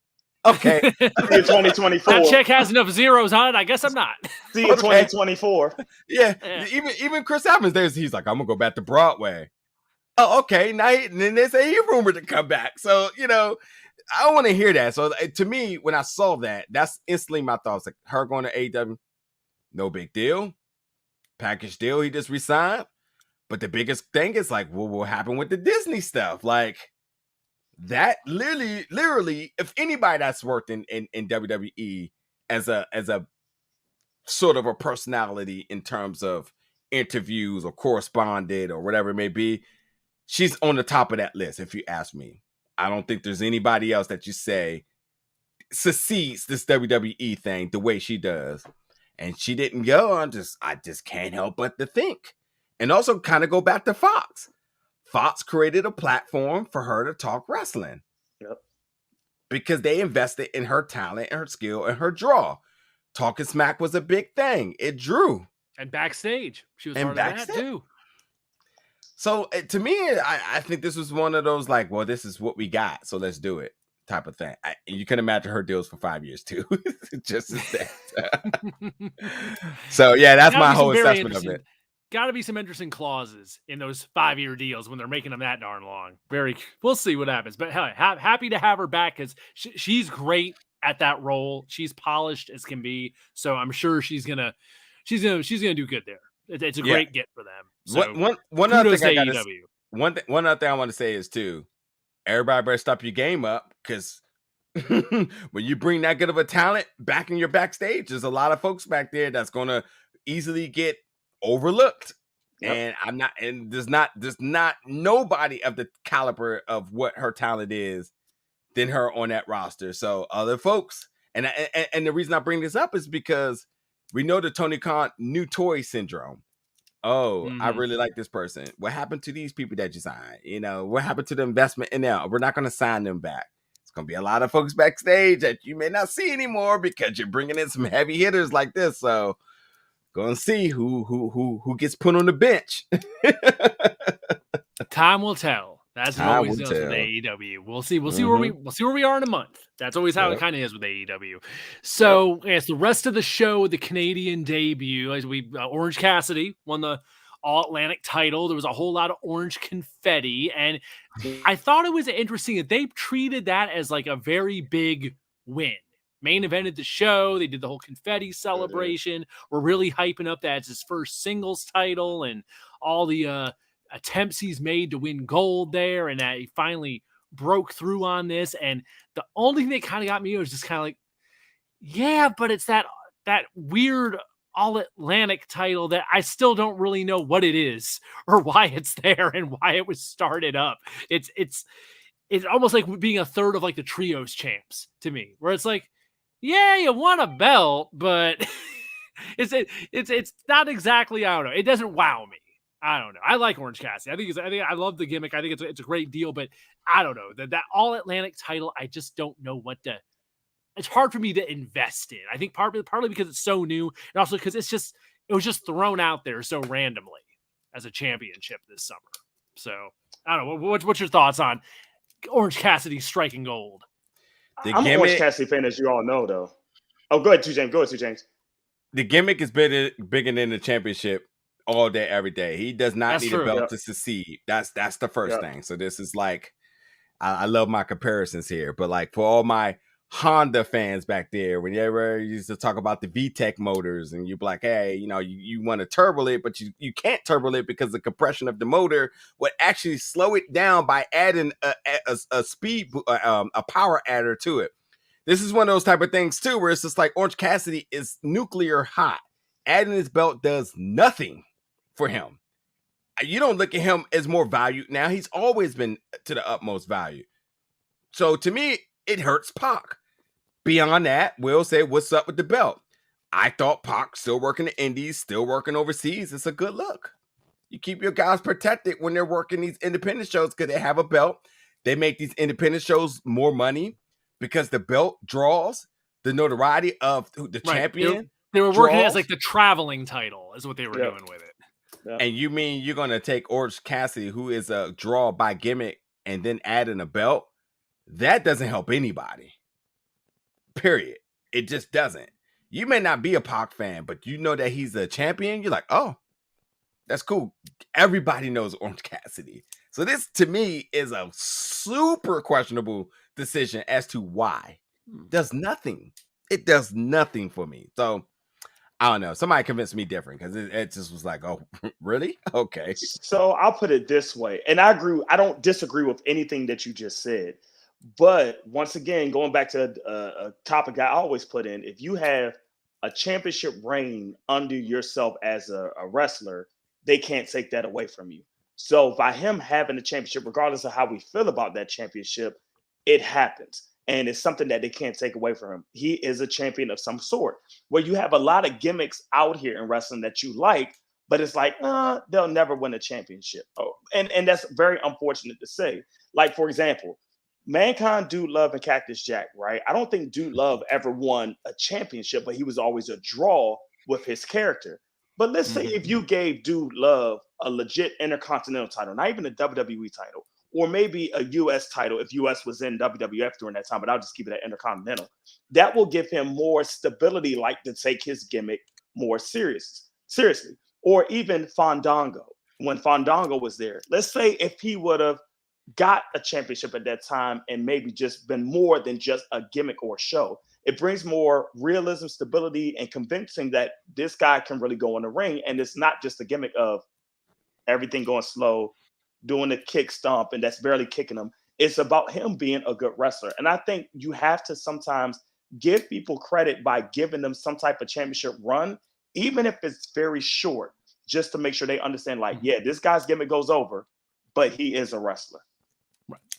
Okay. In 2024. That check has enough zeros on it. I guess I'm not. See you in 2024. Yeah. Even Chris Evans, he's like, I'm going to go back to Broadway. Oh, okay. Now, and then they say he's rumored to come back. So, I don't want to hear that. So to me, when I saw that, that's instantly my thoughts. Like her going to AEW, no big deal. Package deal, he just resigned. But the biggest thing is like, what will happen with the Disney stuff? Like that literally, if anybody that's worked in WWE as a sort of a personality in terms of interviews or corresponded or whatever it may be, she's on the top of that list, if you ask me. I don't think there's anybody else that you say succeeds this WWE thing the way she does. And she didn't go. I just can't help but to think. And also kind of go back to Fox. Fox created a platform for her to talk wrestling. Yep. Because they invested in her talent and her skill and her draw. Talking Smack was a big thing. It drew. And backstage. She was part of that too. So to me, I think this was one of those like, well, this is what we got, so let's do it type of thing. You can imagine her deals for 5 years too. Just as that. So yeah, that's my whole assessment of it. Got to be some interesting clauses in those 5-year deals when they're making them that darn long. We'll see what happens. But hell, happy to have her back because she's great at that role. She's polished as can be. So I'm sure she's gonna do good there. It's a great get for them. So one other thing one other thing I want to say is too, everybody better step your game up because when you bring that good of a talent back in your backstage, there's a lot of folks back there that's gonna easily get overlooked. Yep. And there's not nobody of the caliber of what her talent is than her on that roster. So other folks, and the reason I bring this up is because we know the Tony Khan new toy syndrome. Oh, I really like this person. What happened to these people that you signed? You know, what happened to the investment in them? We're not going to sign them back. It's going to be a lot of folks backstage that you may not see anymore because you're bringing in some heavy hitters like this. So going to see who gets put on the bench. Time will tell. That's what always does with AEW. We'll see where we are in a month. That's always how it kind of is with AEW. So yes, the rest of the show, the Canadian debut, as Orange Cassidy won the All Atlantic title. There was a whole lot of orange confetti, and I thought it was interesting that they treated that as like a very big win. Main evented the show. They did the whole confetti celebration. We're really hyping up that it's his first singles title and all the attempts he's made to win gold there, and that he finally broke through on this. And the only thing that kind of got me was just kind of like, yeah, but it's that weird All Atlantic title that I still don't really know what it is or why it's there and why it was started up. It's almost like being a third of like the trios champs to me, where it's like, yeah, you won a belt, but it's not exactly, I don't know. It doesn't wow me. I don't know. I like Orange Cassidy. I think I love the gimmick. I think it's a great deal, but I don't know that All Atlantic title. I just don't know what to. It's hard for me to invest in. I think partly because it's so new, and also because it was just thrown out there so randomly as a championship this summer. So I don't know. What's your thoughts on Orange Cassidy striking gold? I'm an Orange Cassidy fan, as you all know, though. Oh, go ahead, James. The gimmick is bigger than the championship. All day, every day. He does not need a belt to succeed. That's the first thing. So this is like, I love my comparisons here, but like for all my Honda fans back there, whenever you used to talk about the VTEC motors and you'd be like, hey, you want to turbo it, but you can't turbo it because the compression of the motor would actually slow it down by adding a speed, a power adder to it. This is one of those type of things too, where it's just like Orange Cassidy is nuclear hot. Adding his belt does nothing for him. You don't look at him as more valued now. He's always been to the utmost value. So to me, it hurts Pac. Beyond that, Will said, what's up with the belt? I thought Pac still working the indies, still working overseas. It's a good look. You keep your guys protected when they're working these independent shows because they have a belt. They make these independent shows more money because the belt draws the notoriety of the champion. They were working as like the traveling title is what they were doing with it. Yeah. And you mean you're going to take Orange Cassidy, who is a draw by gimmick, and then add in a belt? That doesn't help anybody. Period. It just doesn't. You may not be a Pac fan, but you know that he's a champion. You're like, oh, that's cool. Everybody knows Orange Cassidy. So this, to me, is a super questionable decision as to why. It does nothing. It does nothing for me. So I don't know. Somebody convinced me different because it just was like, oh, really? Okay. So I'll put it this way. And I agree. I don't disagree with anything that you just said. But once again, going back to a topic I always put in, if you have a championship reign under yourself as a wrestler, they can't take that away from you. So by him having a championship, regardless of how we feel about that championship, it happens. And it's something that they can't take away from him. He is a champion of some sort. Where you have a lot of gimmicks out here in wrestling that you like, but it's like, they'll never win a championship. Oh, and that's very unfortunate to say. Like, for example, Mankind, Dude Love, and Cactus Jack, right? I don't think Dude Love ever won a championship, but he was always a draw with his character. But let's say if you gave Dude Love a legit Intercontinental title, not even a WWE title, or maybe a US title if US was in WWF during that time, but I'll just keep it at Intercontinental. That will give him more stability, like to take his gimmick more seriously. Or even Fandango, when Fandango was there. Let's say if he would have got a championship at that time and maybe just been more than just a gimmick or a show. It brings more realism, stability, and convincing that this guy can really go in the ring. And it's not just a gimmick of everything going slow, doing a kick stomp, and that's barely kicking him. It's about him being a good wrestler. And I think you have to sometimes give people credit by giving them some type of championship run, even if it's very short, just to make sure they understand, like, yeah, this guy's gimmick goes over, but he is a wrestler.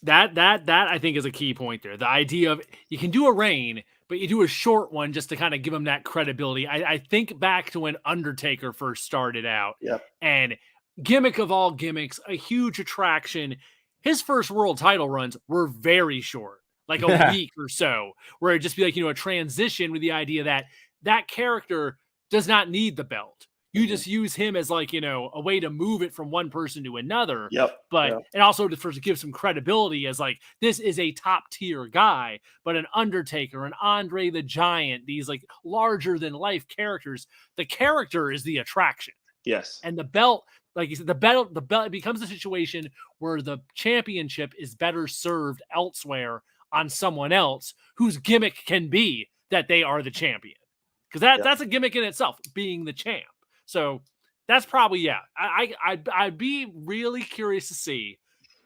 That I think is a key point there. The idea of you can do a reign, but you do a short one just to kind of give him that credibility. I think back to when Undertaker first started out, and gimmick of all gimmicks, a huge attraction. His first world title runs were very short, like a week or so, where it'd just be like, a transition with the idea that that character does not need the belt. You just use him as like, a way to move it from one person to another. And also to give some credibility as like, this is a top tier guy, but an Undertaker, an Andre the Giant, these like larger than life characters, the character is the attraction. Yes. And the belt, like you said, the belt it becomes a situation where the championship is better served elsewhere on someone else whose gimmick can be that they are the champion. Because that's a gimmick in itself, being the champ. So that's probably, I'd be really curious to see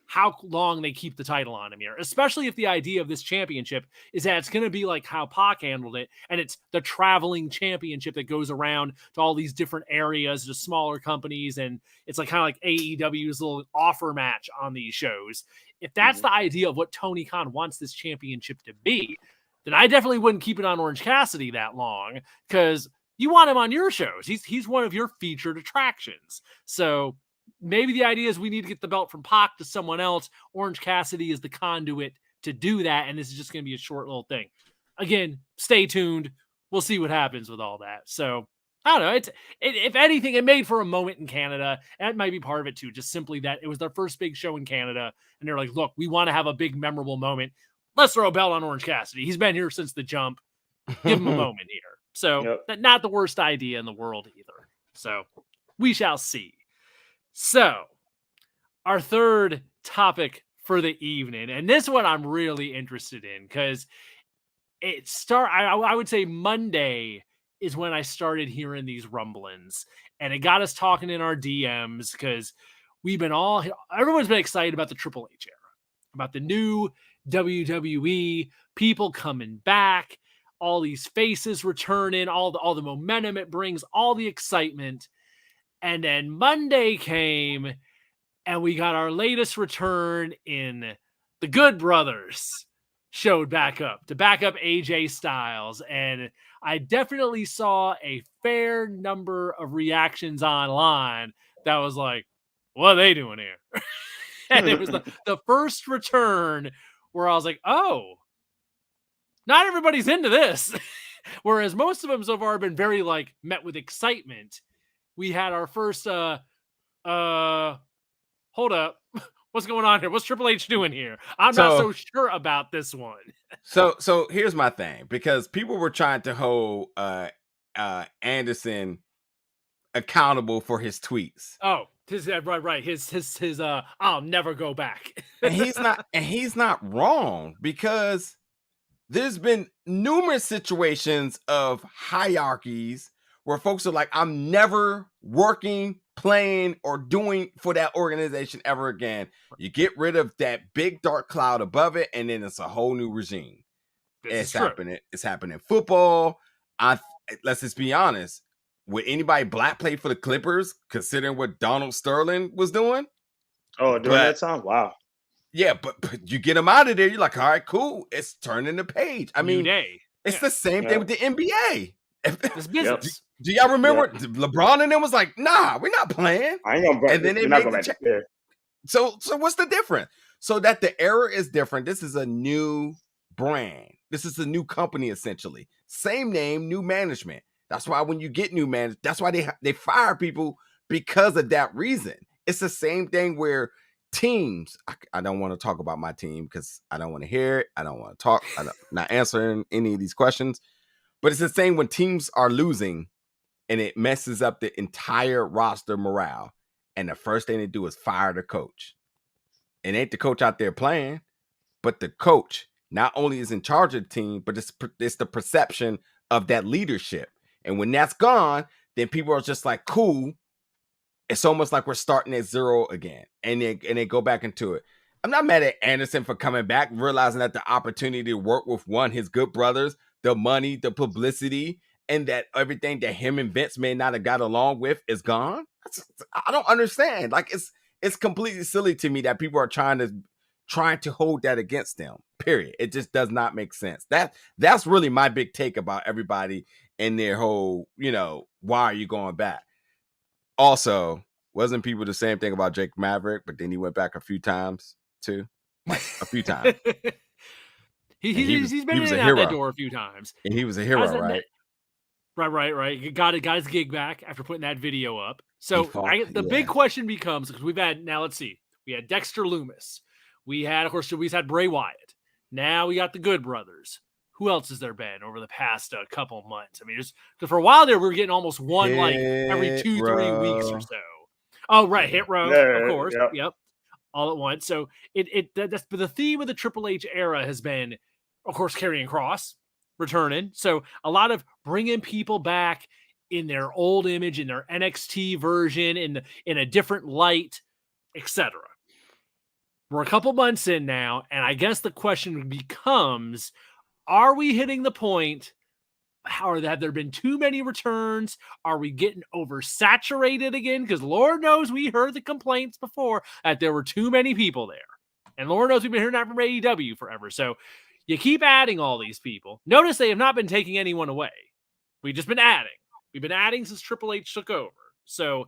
how long they keep the title on him here, especially if the idea of this championship is that it's going to be like how Pac handled it, and it's the traveling championship that goes around to all these different areas, to smaller companies, and it's like kind of like AEW's little offer match on these shows. If that's the idea of what Tony Khan wants this championship to be, then I definitely wouldn't keep it on Orange Cassidy that long, because you want him on your shows. He's one of your featured attractions. So maybe the idea is we need to get the belt from Pac to someone else. Orange Cassidy is the conduit to do that, and this is just going to be a short little thing. Again, stay tuned. We'll see what happens with all that. So I don't know. If anything, it made for a moment in Canada. That might be part of it too. Just simply that it was their first big show in Canada, and they're like, "Look, we want to have a big, memorable moment. Let's throw a belt on Orange Cassidy. He's been here since the jump. Give him a moment here." So not the worst idea in the world either. So we shall see. So our third topic for the evening, and this one I'm really interested in because I would say Monday is when I started hearing these rumblings, and it got us talking in our DMs because everyone's been excited about the Triple H era, about the new WWE, people coming back, all these faces returning, all the momentum it brings, all the excitement. And then Monday came, and we got our latest return in the Good Brothers showed back up to back up AJ Styles. And I definitely saw a fair number of reactions online that was like, what are they doing here? And it was the first return where I was like, oh, not everybody's into this. Whereas most of them so far have been very like met with excitement. We had our first hold up. What's going on here? What's Triple H doing here? I'm not so sure about this one. So here's my thing, because people were trying to hold Anderson accountable for his tweets. Oh, right. His I'll never go back. and he's not wrong, because there's been numerous situations of hierarchies where folks are like, I'm never working, playing, or doing for that organization ever again. You get rid of that big dark cloud above it, and then it's a whole new regime. It's happening in football. Let's just be honest. Would anybody black play for the Clippers, considering what Donald Sterling was doing? Oh, during that time? Wow. Yeah, but you get him out of there, you're like, all right, cool. It's turning the page. I mean, it's the same thing with the NBA. It's business. Do y'all remember LeBron and them was like, nah, we're not playing. I ain't gonna, and then they made the change. So what's the difference? So that the era is different. This is a new brand. This is a new company, essentially. Same name, new management. That's why when you get new management, that's why they fire people, because of that reason. It's the same thing where teams, I don't want to talk about my team because I don't want to hear it. I don't want to talk. I'm not answering any of these questions. But it's the same when teams are losing and it messes up the entire roster morale. And the first thing they do is fire the coach. It ain't the coach out there playing, but the coach not only is in charge of the team, but it's the perception of that leadership. And when that's gone, then people are just like, cool. It's almost like we're starting at zero again. And they go back into it. I'm not mad at Anderson for coming back, realizing that the opportunity to work with his good brothers, the money, the publicity, and that everything that him and Vince may not have got along with is gone. I don't understand. Like it's completely silly to me that people are trying to hold that against them. Period. It just does not make sense. That's really my big take about everybody and their whole, why are you going back? Also, wasn't people the same thing about Jake Maverick, but then he went back a few times too? Like a few times. He's been in and out that door a few times. And he was a hero, right? Right. Got his gig back after putting that video up. So the big question becomes, because we've had, now let's see, we had Dexter Lumis. We had, of course, we had Bray Wyatt. Now we got the Good Brothers. Who else has there been over the past couple months? I mean, just because for a while there, we were getting almost one like every 2-3 weeks or so. Oh, right. Hit Row, of course. Yep. All at once. So that's the theme of the Triple H era has been, of course, Karrion Kross returning. So a lot of bringing people back in their old image, in their NXT version, in a different light, etc. We're a couple months in now, and I guess the question becomes, are we hitting the point? Have there been too many returns? Are we getting oversaturated again? Because Lord knows we heard the complaints before that there were too many people there. And Lord knows we've been hearing that from AEW forever. So you keep adding all these people. Notice they have not been taking anyone away. We've just been adding. We've been adding since Triple H took over. So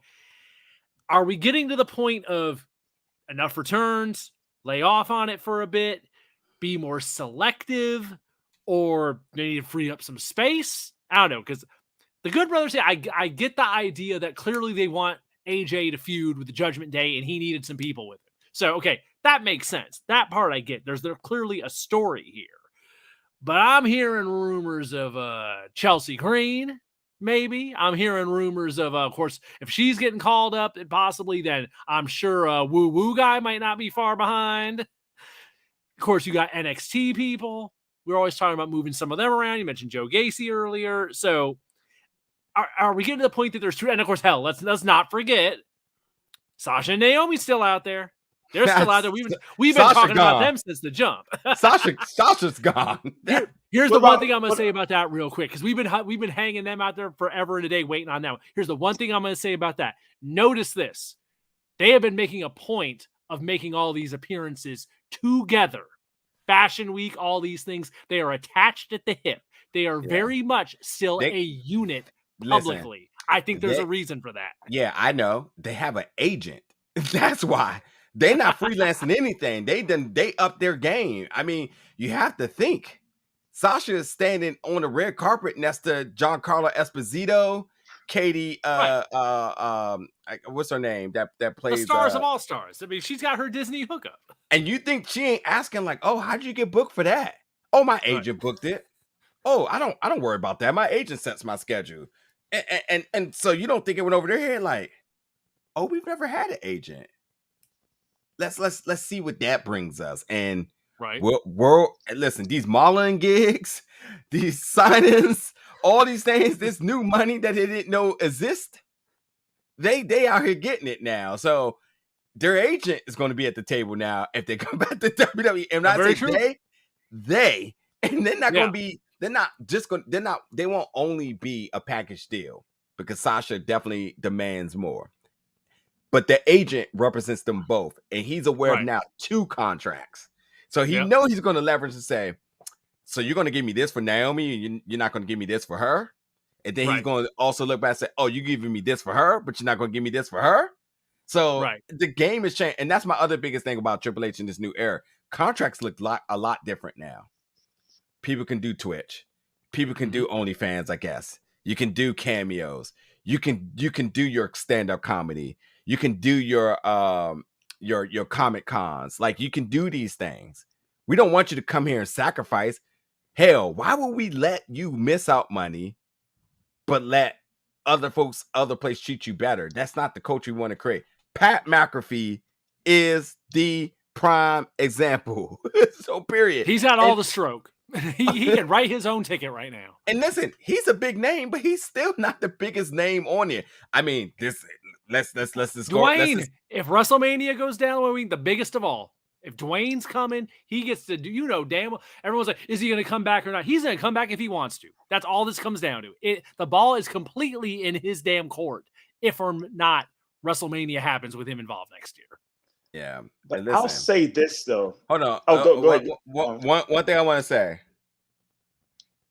are we getting to the point of enough returns, lay off on it for a bit, be more selective, or they need to free up some space? I don't know, because the Good Brothers, I get the idea that clearly they want AJ to feud with the Judgment Day, and he needed some people with him. So, okay, that makes sense. That part I get. There's clearly a story here. But I'm hearing rumors of Chelsea Green, maybe. I'm hearing rumors of course, if she's getting called up, possibly, then I'm sure Woo Woo guy might not be far behind. Of course, you got NXT people. We're always talking about moving some of them around. You mentioned Joe Gacy earlier. So are we getting to the point that there's two? And of course, hell, let's not forget Sasha and Naomi's still out there. They're still out there. We've been talking about them since the jump. Sasha's gone. Here's the one thing I'm going to say about that real quick, because we've been hanging them out there forever and a day waiting on them. Here's the one thing I'm going to say about that. Notice this. They have been making a point of making all these appearances together. Fashion Week, all these things, they are attached at the hip. They are very much still a unit publicly. Listen, I think there's a reason for that. Yeah, I know. They have an agent. That's why. They're not freelancing anything. They up their game. I mean, you have to think. Sasha is standing on the red carpet next to Giancarlo Esposito, Katie, what's her name? That plays the Stars of All Stars. I mean, she's got her Disney hookup. And you think she ain't asking like, oh, how'd you get booked for that? Oh, my agent booked it. Oh, I don't worry about that. My agent sets my schedule. And so you don't think it went over their head like, oh, we've never had an agent. Let's see what that brings us. And we're listen, these modeling gigs, these signings, all these things, this new money that they didn't know exist, they out here getting it now. So their agent is going to be at the table now if they come back to WWE. And I say they, and they're not going to be, they won't only be a package deal, because Sasha definitely demands more. But the agent represents them both, and he's aware of now 2 contracts. So he knows he's going to leverage and say, so you're going to give me this for Naomi, and you're not going to give me this for her? And then he's going to also look back and say, oh, you're giving me this for her, but you're not going to give me this for her? So the game is changing. And that's my other biggest thing about Triple H in this new era. Contracts look a lot different now. People can do Twitch. People can do OnlyFans, I guess. You can do cameos. You can do your stand-up comedy. You can do your your Comic Cons. Like, you can do these things. We don't want you to come here and sacrifice. Hell, why would we let you miss out money, but let other folks, other places treat you better? That's not the culture we want to create. Pat McAfee is the prime example. So, period. He's got all the stroke. he can write his own ticket right now. And listen, he's a big name, but he's still not the biggest name on there. I mean, let's just go. Dwayne, if WrestleMania goes down, the biggest of all. If Dwayne's coming, he gets to do, damn well. Everyone's like, is he going to come back or not? He's going to come back if he wants to. That's all this comes down to. The ball is completely in his damn court. If or not WrestleMania happens with him involved next year. Yeah, but I'll say this though. Hold on. Go ahead. One thing I want to say.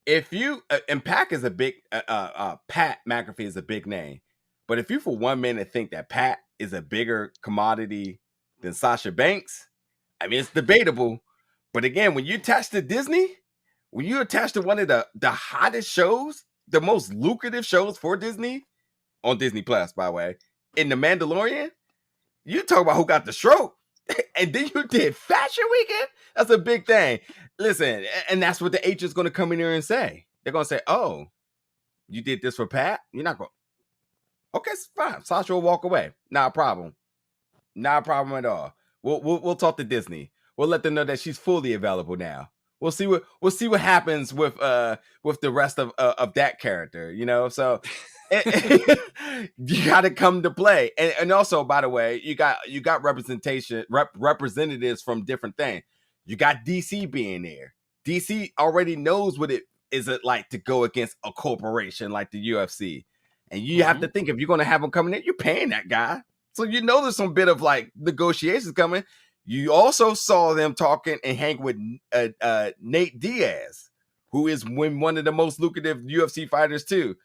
If you and Pat is a big Pat McAfee is a big name, but if you for 1 minute think that Pat is a bigger commodity than Sasha Banks, I mean, it's debatable. But again, when you attach to Disney, when you attach to one of the hottest shows, the most lucrative shows for Disney on Disney Plus, by the way, in The Mandalorian, you talk about who got the stroke. And then you did Fashion Weekend? That's a big thing. Listen, and that's what the H is going to come in here and say. They're going to say, oh, you did this for Pat? You're not going. Okay, it's fine. Sasha will walk away. Not a problem. Not a problem at all. We'll talk to Disney. We'll let them know that she's fully available now. We'll see what happens with the rest of that character, So you got to come to play, and also, by the way, you got representatives from different things. You got DC being there. DC already knows what it is like to go against a corporation like the UFC, and you have to think, if you're going to have him coming in, you're paying that guy, so there's some bit of like negotiations coming. You also saw them talking and hang with Nate Diaz, who is one of the most lucrative UFC fighters too.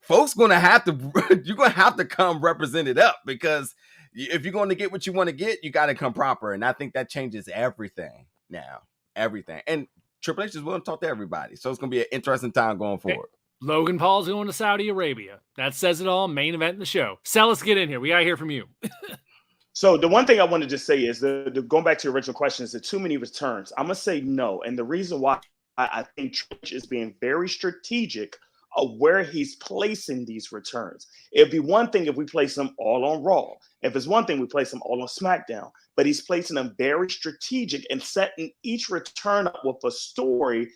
Folks you're gonna have to come represented up, because if you're going to get what you want to get, you got to come proper. And I think that changes everything now. Everything. And Triple H is willing to talk to everybody. So it's going to be an interesting time going forward. Logan Paul's going to Saudi Arabia. That says it all. Main event in the show. Sell, let's get in here. We got to hear from you. So the one thing I wanted to say is going back to your original question, is there too many returns? I'm going to say no. And the reason why I think Triple H is being very strategic of where he's placing these returns. It'd be one thing if we place them all on Raw. If it's one thing, we place them all on SmackDown. But he's placing them very strategic and setting each return up with a story,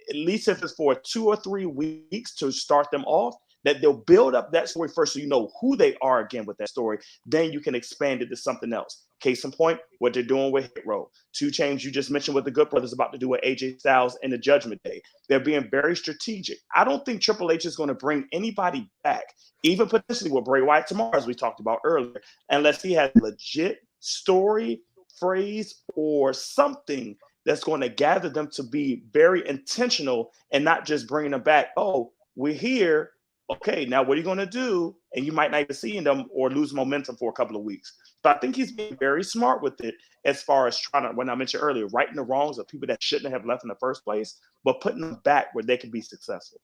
at least if it's for 2 or 3 weeks to start them off, that they'll build up that story first so you know who they are again with that story. Then you can expand it to something else. Case in point, what they're doing with Hit Row. 2 Chainz, you just mentioned what the Good Brothers about to do with AJ Styles and the Judgment Day. They're being very strategic. I don't think Triple H is going to bring anybody back, even potentially with Bray Wyatt tomorrow, as we talked about earlier, unless he has legit story, phrase, or something that's going to gather them to be very intentional and not just bringing them back. Oh, we're here. Okay, now what are you going to do? And you might not be seeing them or lose momentum for a couple of weeks. So I think he's being very smart with it, as far as trying to, when I mentioned earlier, righting the wrongs of people that shouldn't have left in the first place, but putting them back where they can be successful.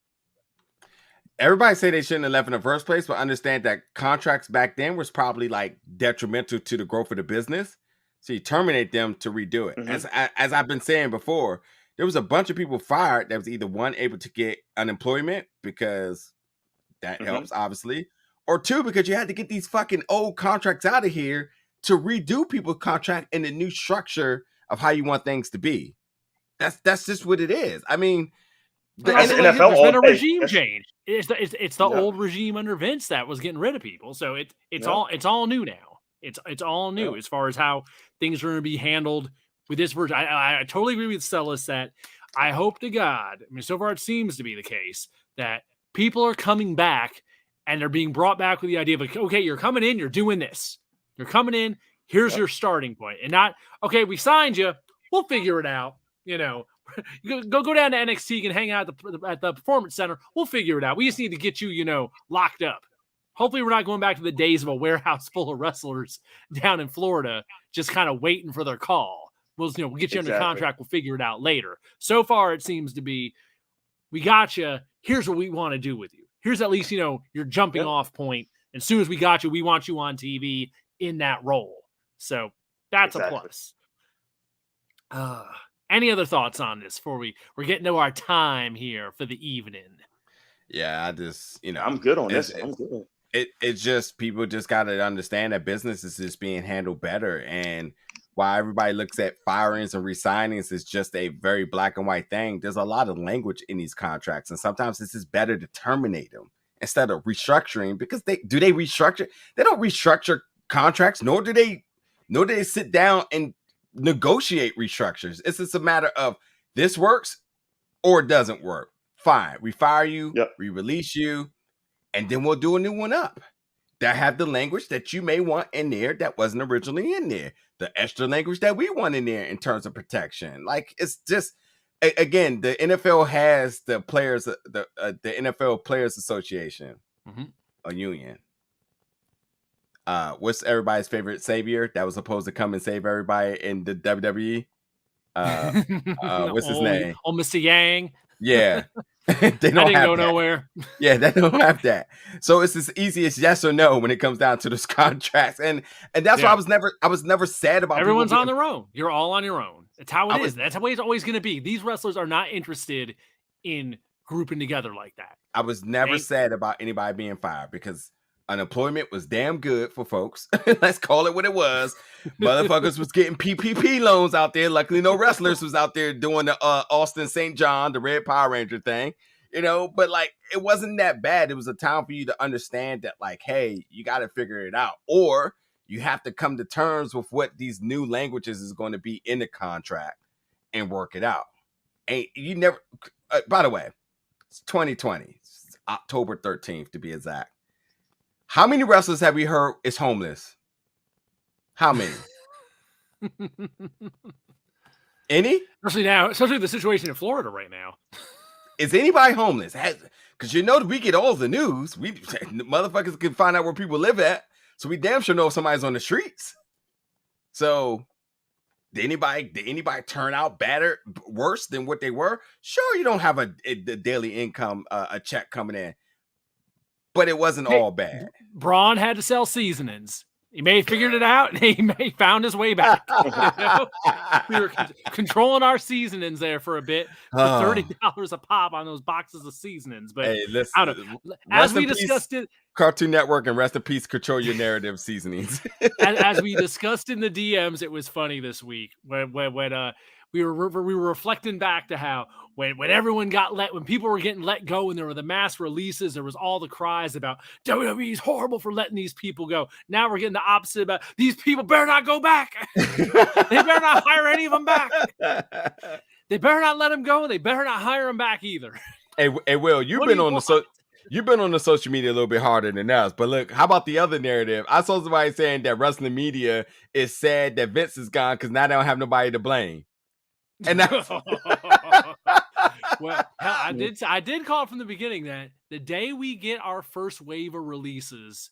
Everybody say they shouldn't have left in the first place, but understand that contracts back then was probably like detrimental to the growth of the business. So you terminate them to redo it. Mm-hmm. As I've been saying before, there was a bunch of people fired that was either one, able to get unemployment because that helps, obviously, or 2, because you had to get these fucking old contracts out of here to redo people's contract in the new structure of how you want things to be. That's just what it is. I mean, there's been a regime change. It's the old regime under Vince that was getting rid of people. So it's all new now. It's all new as far as how things are going to be handled with this version. I totally agree with Celis that I hope to God, I mean, so far it seems to be the case that people are coming back and they're being brought back with the idea of, like, okay, you're coming in, you're doing this. You're coming in, here's your starting point. And not, okay, we signed you, we'll figure it out. Go down to NXT and hang out at the Performance Center. We'll figure it out. We just need to get you, locked up. Hopefully we're not going back to the days of a warehouse full of wrestlers down in Florida just kind of waiting for their call. We'll get you under contract. We'll figure it out later. So far, it seems to be, we got you. Here's what we want to do with you. Here's at least, your jumping off point. As soon as we got you, we want you on TV in that role. So That's Exactly. a plus. Any other thoughts on this before we're getting to our time here for the evening? Yeah, I just, I'm good on this. I'm good. It's just people just got to understand that business is just being handled better, and while everybody looks at firings and resignings as just a very black and white thing, there's a lot of language in these contracts, and sometimes it's just better to terminate them instead of restructuring, because they restructure. They don't restructure contracts, nor do they sit down and negotiate restructures. It's just a matter of this works or it doesn't work. Fine, we fire you, Yep. we release you, and then we'll do a new one up that have the language that you may want in there that wasn't originally in there, the extra language that we want in there in terms of protection. Like, it's just, again, the NFL has the players, the NFL Players Association, a union. What's everybody's favorite savior that was supposed to come and save everybody in the WWE? What's his name? Oh, Mr. Yang. Yeah. They don't I didn't have go that. nowhere. Yeah, they don't have that. So it's as easy as yes or no when it comes down to those contracts. And that's why I was never sad about everyone's on their own. You're all on your own. That's how it is. That's the way it's always going to be. These wrestlers are not interested in grouping together like that. I was never sad about anybody being fired because unemployment was damn good for folks. Let's call it what it was. Motherfuckers was getting PPP loans out there. Luckily, no wrestlers was out there doing the Austin St. John, the Red Power Ranger thing, but like, it wasn't that bad. It was a time for you to understand that, like, hey, you got to figure it out, or you have to come to terms with what these new languages is going to be in the contract and work it out. And you never, by the way, it's 2020, it's October 13th to be exact. How many wrestlers have we heard is homeless? How many? Any? Especially the situation in Florida right now. Is anybody homeless? Because we get all the news. We motherfuckers can find out where people live at. So we damn sure know if somebody's on the streets. So did anybody turn out worse than what they were? Sure, you don't have a daily income, a check coming in. But it wasn't all bad. Braun had to sell seasonings. He may have figured it out, and he may have found his way back. We were controlling our seasonings there for a bit, for $30 a pop on those boxes of seasonings. But hey, as we discussed it, Cartoon Network, and rest in peace, control your narrative seasonings. as we discussed in the DMs, it was funny this week when we were reflecting back to how when everyone when people were getting let go and there were the mass releases, there was all the cries about WWE's horrible for letting these people go. Now we're getting the opposite about these people better not go back. They better not hire any of them back. They better not let them go. They better not hire them back either. Hey, Will, you've been on the social media a little bit harder than us. But look, how about the other narrative? I saw somebody saying that wrestling media is sad that Vince is gone because now they don't have nobody to blame. And that's well, hell, I did call from the beginning that the day we get our first wave of releases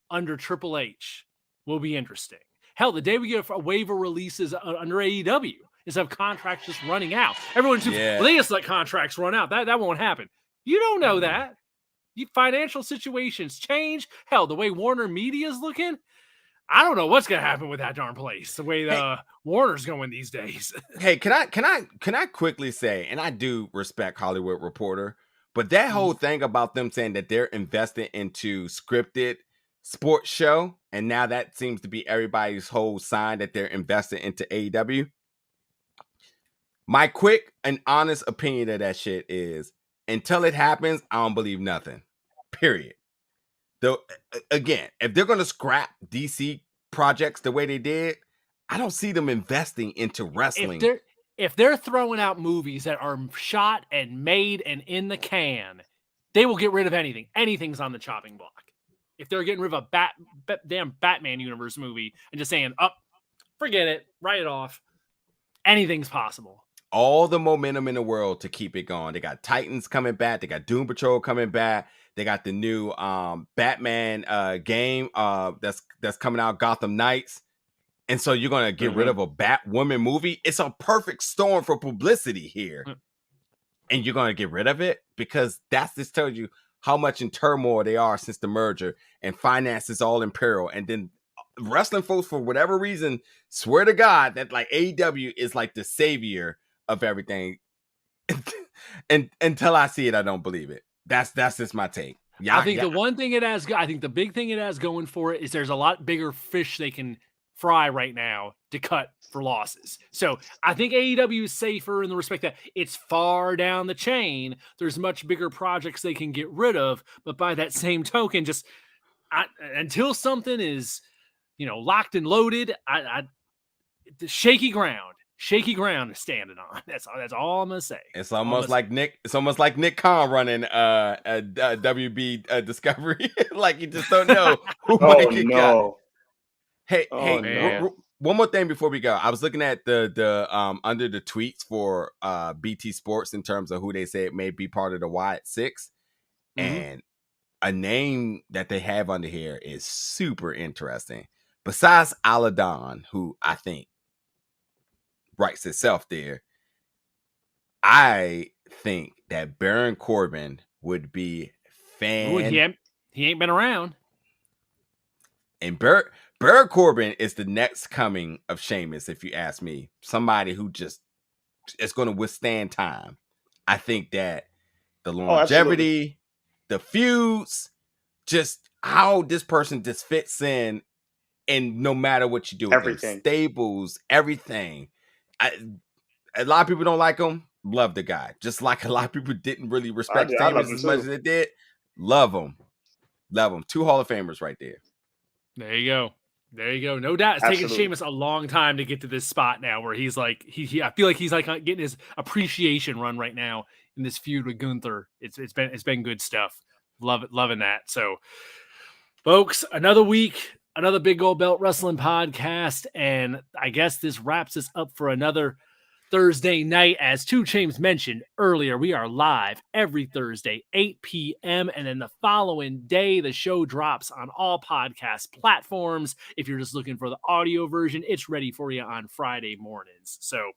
under Triple H will be interesting. Hell, the day we get a wave of releases under AEW instead of contracts just running out. Everyone's they just let contracts run out. That won't happen. You don't know that. Financial situations change. Hell, the way Warner Media is looking, I don't know what's gonna happen with that darn place. The way Warner's going these days. Hey, can I quickly say, and I do respect Hollywood Reporter, but that whole thing about them saying that they're investing into scripted sports show, and now that seems to be everybody's whole sign that they're investing into AEW. My quick and honest opinion of that shit is, until it happens, I don't believe nothing. Period. Though, again, if they're going to scrap DC projects the way they did, I don't see them investing into wrestling. If they're throwing out movies that are shot and made and in the can, they will get rid of anything. Anything's on the chopping block. If they're getting rid of a damn Batman universe movie and just saying, forget it, write it off, anything's possible. All the momentum in the world to keep it going. They got Titans coming back. They got Doom Patrol coming back. They got the new Batman game that's coming out, Gotham Knights. And so you're going to get rid of a Batwoman movie? It's a perfect storm for publicity here. And you're going to get rid of it? Because that's just tells you how much in turmoil they are since the merger. And finance is all in peril. And then wrestling folks, for whatever reason, swear to God that like AEW is like the savior of everything. And until I see it, I don't believe it. That's just my take. Yeah, I think the one thing it has, I think the big thing it has going for it is there's a lot bigger fish they can fry right now to cut for losses. So I think AEW is safer in the respect that it's far down the chain. There's much bigger projects they can get rid of, but by that same token, just until something is, locked and loaded, the shaky ground is standing on. That's all I'm gonna say. It's almost like Nick. It's almost like Nick Khan running a WB Discovery. Like you just don't know who might get cut. Hey, one more thing before we go. I was looking at the under the tweets for BT Sports in terms of who they say it may be part of the Wyatt Six, and a name that they have under here is super interesting. Besides Aladon, who I think writes itself there, I think that Baron Corbin would be he ain't been around. And Baron Corbin is the next coming of Sheamus, if you ask me. Somebody who just is going to withstand time. I think that the longevity, the feuds, just how this person just fits in, and no matter what you do, everything, stables, everything. A lot of people don't like him. Love the guy. Just like a lot of people didn't really respect Sheamus as much as they did. Love him. Love him. 2 Hall of Famers right there. There you go. No doubt. It's taken Sheamus a long time to get to this spot now where he's like, I feel like he's like getting his appreciation run right now in this feud with Gunther. It's been good stuff. Loving that. So, folks, another week, another Big Gold Belt Wrestling podcast, and I guess this wraps us up for another Thursday night. As 2 Chains mentioned earlier, we are live every Thursday, 8 p.m. And then the following day, the show drops on all podcast platforms. If you're just looking for the audio version, it's ready for you on Friday mornings. So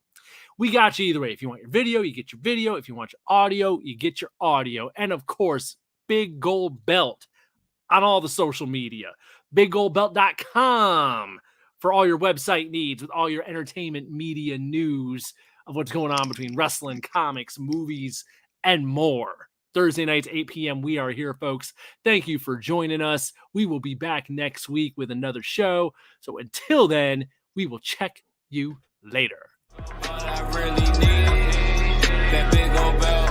we got you either way. If you want your video, you get your video. If you want your audio, you get your audio. And of course, Big Gold Belt on all the social media. BigGoldBelt.com for all your website needs with all your entertainment media news of what's going on between wrestling, comics, movies, and more. Thursday nights, 8 p.m. We are here, folks. Thank you for joining us. We will be back next week with another show. So until then, we will check you later. All I really need, that big old belt.